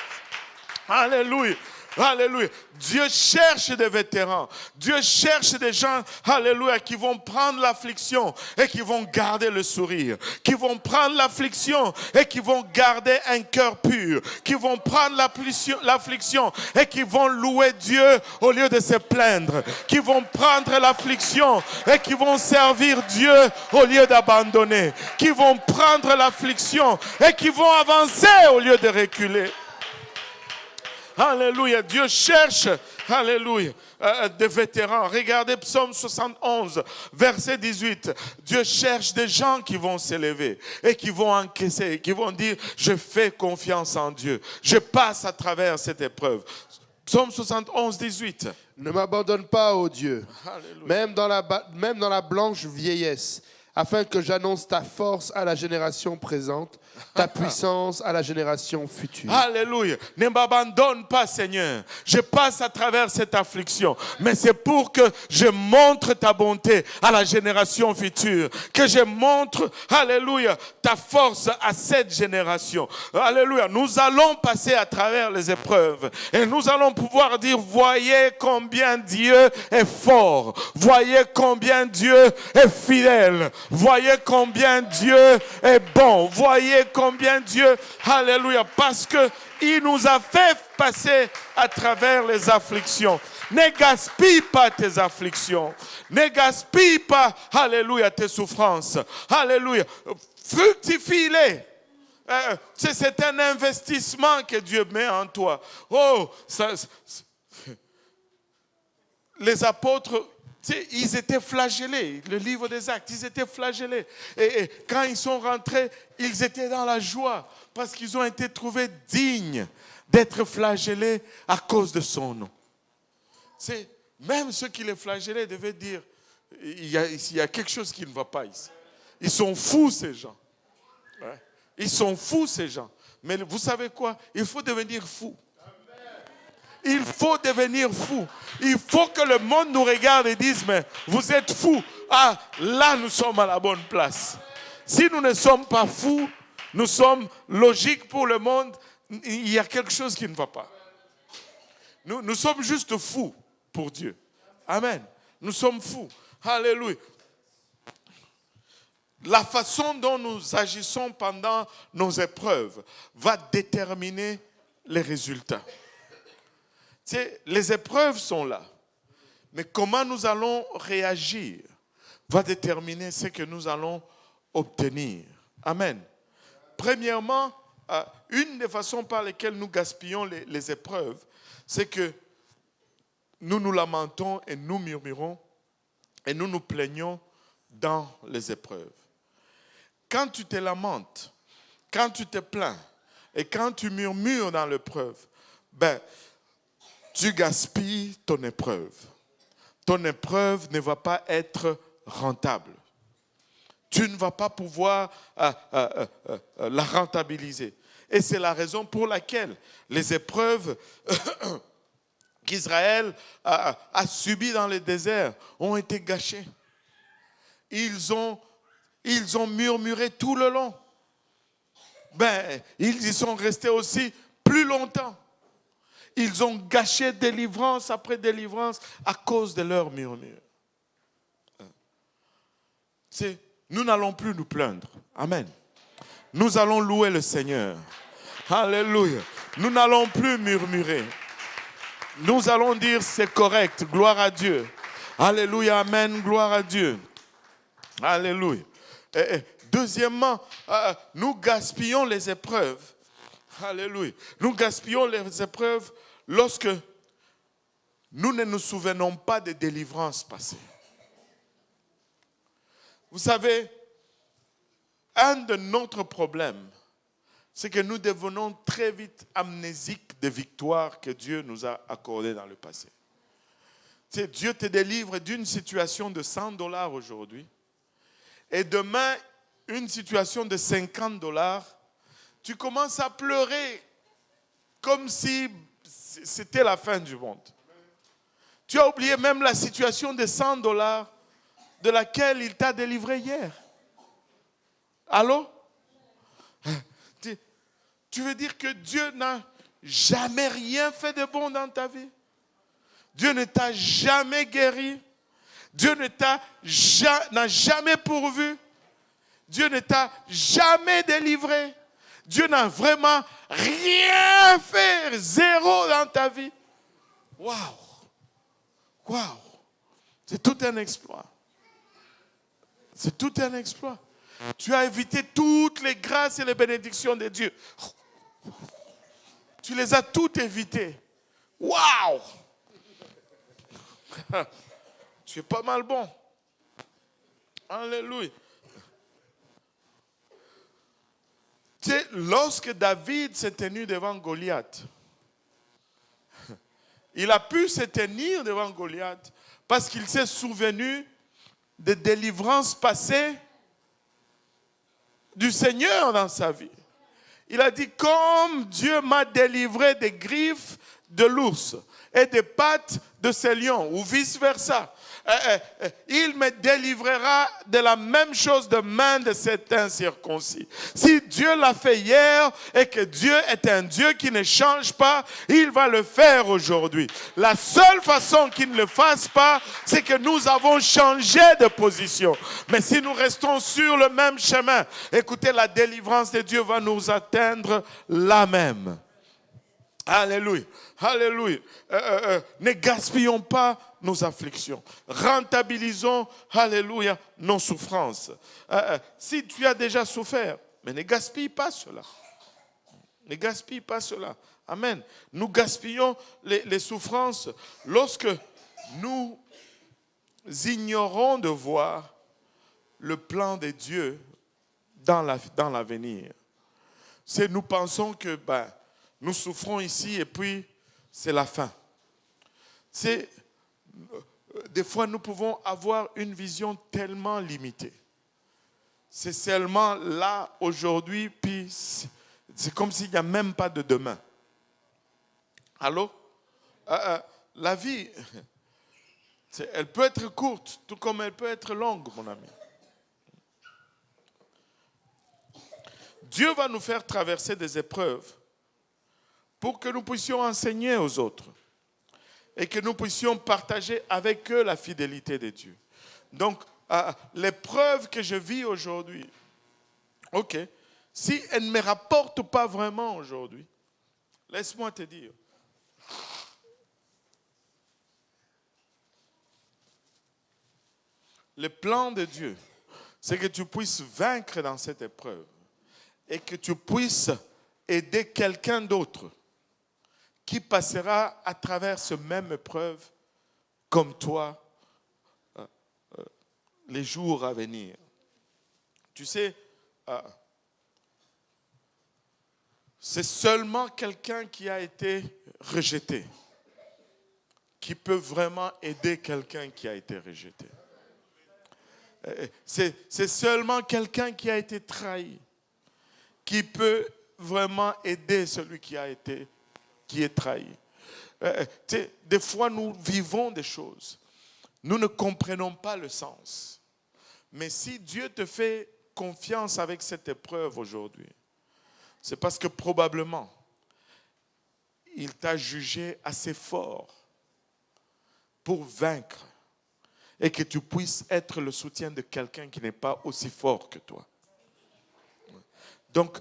Alléluia. Alléluia. Dieu cherche des vétérans. Dieu cherche des gens, alléluia, qui vont prendre l'affliction et qui vont garder le sourire. Qui vont prendre l'affliction et qui vont garder un cœur pur. Qui vont prendre l'affliction et qui vont louer Dieu au lieu de se plaindre. Qui vont prendre l'affliction et qui vont servir Dieu au lieu d'abandonner. Qui vont prendre l'affliction et qui vont avancer au lieu de reculer. Alléluia, Dieu cherche, alléluia, des vétérans. Regardez Psaume 71, verset 18. Dieu cherche des gens qui vont s'élever et qui vont encaisser, qui vont dire, je fais confiance en Dieu. Je passe à travers cette épreuve. Psaume 71, 18. Ne m'abandonne pas, ô Dieu, même dans la blanche vieillesse, afin que j'annonce ta force à la génération présente, ta puissance à la génération future. Alléluia. Ne m'abandonne pas, Seigneur. Je passe à travers cette affliction, mais c'est pour que je montre ta bonté à la génération future, que je montre, alléluia, ta force à cette génération. Alléluia. Nous allons passer à travers les épreuves et nous allons pouvoir dire, voyez combien Dieu est fort. Voyez combien Dieu est fidèle. Voyez combien Dieu est bon. Voyez combien Dieu, alléluia, parce qu'il nous a fait passer à travers les afflictions. Ne gaspille pas tes afflictions. Ne gaspille pas, alléluia, tes souffrances. Alléluia. Fructifie-les. C'est un investissement que Dieu met en toi. Oh, les apôtres, ils étaient flagellés. Le livre des Actes, ils étaient flagellés. Et quand ils sont rentrés, ils étaient dans la joie parce qu'ils ont été trouvés dignes d'être flagellés à cause de son nom. Même ceux qui les flagellaient devaient dire, il y a quelque chose qui ne va pas ici. Ils sont fous, ces gens. Ouais. Ils sont fous, ces gens. Mais vous savez quoi? Il faut devenir fou. Il faut devenir fou. Il faut que le monde nous regarde et dise, mais vous êtes fous. Ah, là, nous sommes à la bonne place. Si nous ne sommes pas fous, nous sommes logiques pour le monde, il y a quelque chose qui ne va pas. Nous sommes juste fous pour Dieu. Amen. Nous sommes fous. Alléluia. La façon dont nous agissons pendant nos épreuves va déterminer les résultats. Les épreuves sont là, mais comment nous allons réagir va déterminer ce que nous allons obtenir. Amen. Premièrement, une des façons par lesquelles nous gaspillons les épreuves, c'est que nous nous lamentons et nous murmurons et nous nous plaignons dans les épreuves. Quand tu te lamentes, quand tu te plains et quand tu murmures dans l'épreuve, tu gaspilles ton épreuve. Ton épreuve ne va pas être rentable. Tu ne vas pas pouvoir la rentabiliser. Et c'est la raison pour laquelle les épreuves qu'Israël a subies dans le désert ont été gâchées. Ils ont murmuré tout le long. ils y sont restés aussi plus longtemps. Ils ont gâché délivrance après délivrance à cause de leurs murmures. Nous n'allons plus nous plaindre. Amen. Nous allons louer le Seigneur. Alléluia. Nous n'allons plus murmurer. Nous allons dire c'est correct. Gloire à Dieu. Alléluia. Amen. Gloire à Dieu. Alléluia. Deuxièmement, nous gaspillons les épreuves. Alléluia. Nous gaspillons les épreuves lorsque nous ne nous souvenons pas des délivrances passées. Vous savez, un de notre problèmes, c'est que nous devenons très vite amnésiques des victoires que Dieu nous a accordées dans le passé. Tu sais, Dieu te délivre d'une situation de $100 aujourd'hui et demain, une situation de $50, tu commences à pleurer comme si c'était la fin du monde. Tu as oublié même la situation de $100 de laquelle il t'a délivré hier. Allô? Tu veux dire que Dieu n'a jamais rien fait de bon dans ta vie? Dieu ne t'a jamais guéri? Dieu n'a jamais pourvu? Dieu ne t'a jamais délivré? Dieu n'a vraiment rien fait, zéro dans ta vie? Waouh! Waouh! C'est tout un exploit. C'est tout un exploit. Tu as évité toutes les grâces et les bénédictions de Dieu. Tu les as toutes évitées. Waouh! Tu es pas mal bon. Alléluia. Tu sais, lorsque David s'est tenu devant Goliath, il a pu se tenir devant Goliath parce qu'il s'est souvenu des délivrances passées du Seigneur dans sa vie. Il a dit, comme Dieu m'a délivré des griffes de l'ours et des pattes de ces lions, ou vice-versa, il me délivrera de la même chose de main de cet incirconcis. Si Dieu l'a fait hier et que Dieu est un Dieu qui ne change pas, il va le faire aujourd'hui. La seule façon qu'il ne le fasse pas, c'est que nous avons changé de position. Mais si nous restons sur le même chemin, écoutez, la délivrance de Dieu va nous atteindre là même. Alléluia. Alléluia. Ne gaspillons pas nos afflictions. Rentabilisons, alléluia, nos souffrances. Si tu as déjà souffert, mais ne gaspille pas cela. Ne gaspille pas cela. Amen. Nous gaspillons les souffrances lorsque nous ignorons de voir le plan de Dieu dans l'avenir. C'est nous pensons que nous souffrons ici et puis c'est la fin. Des fois, nous pouvons avoir une vision tellement limitée. C'est seulement là, aujourd'hui, puis c'est comme s'il n'y a même pas de demain. Allô? La vie, elle peut être courte, tout comme elle peut être longue, mon ami. Dieu va nous faire traverser des épreuves pour que nous puissions enseigner aux autres et que nous puissions partager avec eux la fidélité de Dieu. Donc, l'épreuve que je vis aujourd'hui, ok, si elle ne me rapporte pas vraiment aujourd'hui, laisse-moi te dire, le plan de Dieu, c'est que tu puisses vaincre dans cette épreuve et que tu puisses aider quelqu'un d'autre qui passera à travers ce même épreuve comme toi les jours à venir. Tu sais, c'est seulement quelqu'un qui a été rejeté qui peut vraiment aider quelqu'un qui a été rejeté. C'est seulement quelqu'un qui a été trahi qui peut vraiment aider celui qui est trahi. Des fois, nous vivons des choses. Nous ne comprenons pas le sens. Mais si Dieu te fait confiance avec cette épreuve aujourd'hui, c'est parce que probablement, il t'a jugé assez fort pour vaincre et que tu puisses être le soutien de quelqu'un qui n'est pas aussi fort que toi. Donc,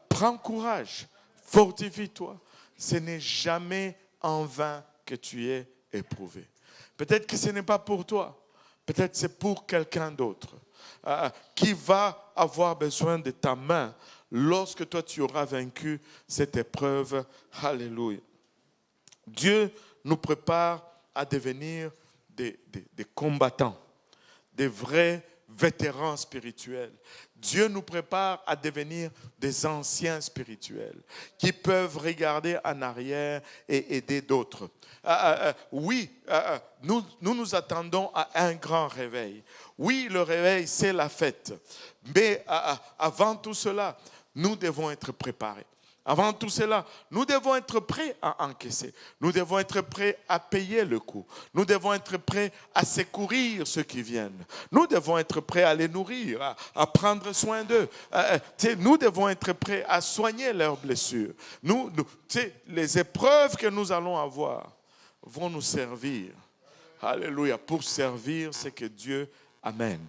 prends courage, fortifie-toi. Ce n'est jamais en vain que tu es éprouvé. Peut-être que ce n'est pas pour toi, peut-être c'est pour quelqu'un d'autre qui va avoir besoin de ta main lorsque toi tu auras vaincu cette épreuve. Alléluia. Dieu nous prépare à devenir des combattants, des vrais vétérans spirituels. Dieu nous prépare à devenir des anciens spirituels qui peuvent regarder en arrière et aider d'autres. Oui, nous attendons à un grand réveil. Oui, le réveil, c'est la fête. Mais avant tout cela, nous devons être préparés. Avant tout cela, nous devons être prêts à encaisser. Nous devons être prêts à payer le coût. Nous devons être prêts à secourir ceux qui viennent. Nous devons être prêts à les nourrir, à prendre soin d'eux. Nous devons être prêts à soigner leurs blessures. Les épreuves que nous allons avoir vont nous servir. Alléluia. Pour servir ce que Dieu amène.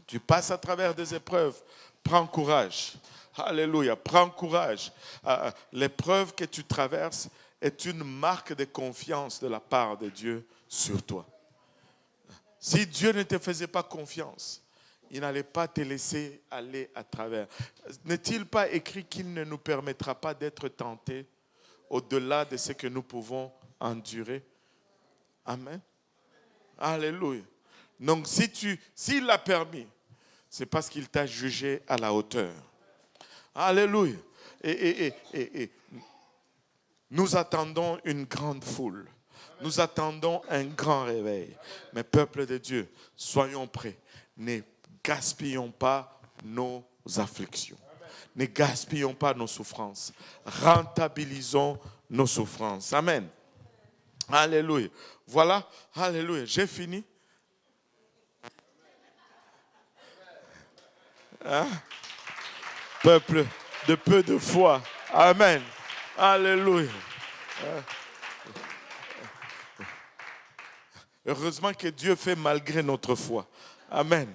Tu passes à travers des épreuves. Prends courage. Alléluia, prends courage. L'épreuve que tu traverses est une marque de confiance de la part de Dieu sur toi. Si Dieu ne te faisait pas confiance, il n'allait pas te laisser aller à travers. N'est-il pas écrit qu'il ne nous permettra pas d'être tentés au-delà de ce que nous pouvons endurer? Amen. Alléluia. Donc s'il l'a permis, c'est parce qu'il t'a jugé à la hauteur. Alléluia. Et nous attendons une grande foule. Nous attendons un grand réveil. Mais peuple de Dieu, soyons prêts. Ne gaspillons pas nos afflictions. Ne gaspillons pas nos souffrances. Rentabilisons nos souffrances. Amen. Alléluia. Voilà. Alléluia. J'ai fini. Hein? Peuple de peu de foi. Amen. Alléluia. Heureusement que Dieu fait malgré notre foi. Amen.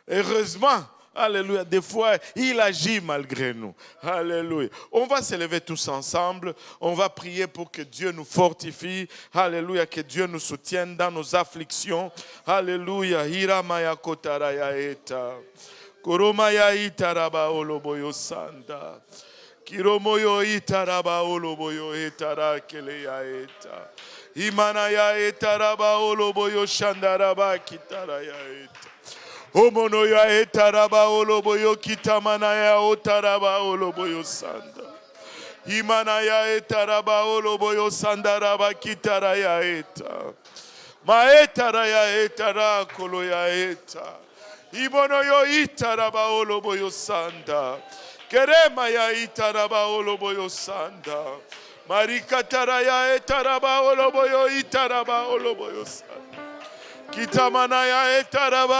Heureusement. Alléluia. Des fois, il agit malgré nous. Alléluia. On va se lever tous ensemble. On va prier pour que Dieu nous fortifie. Alléluia. Que Dieu nous soutienne dans nos afflictions. Alléluia. Hiramaya kotaraya eta. Koromaya itaraba oloboyo sanda. Kiromoyo itaraba oloboyo etara keleya eta. Imanaya etaraba oloboyo shandaraba kitaraya eta. Omonoya etaraba oloboyo kitamanaya otaraba oloboyo sanda. Imanaya etaraba oloboyo sandaraba kitaraya eta. Maetaraya etara koloya eta. Ibonoyo itaraba oloboyo sanda. Keremaya itaraba oloboyo sanda. Marikataraya etaraba oloboyo itaraba oloboyo sanda. Kitamanaya etaraba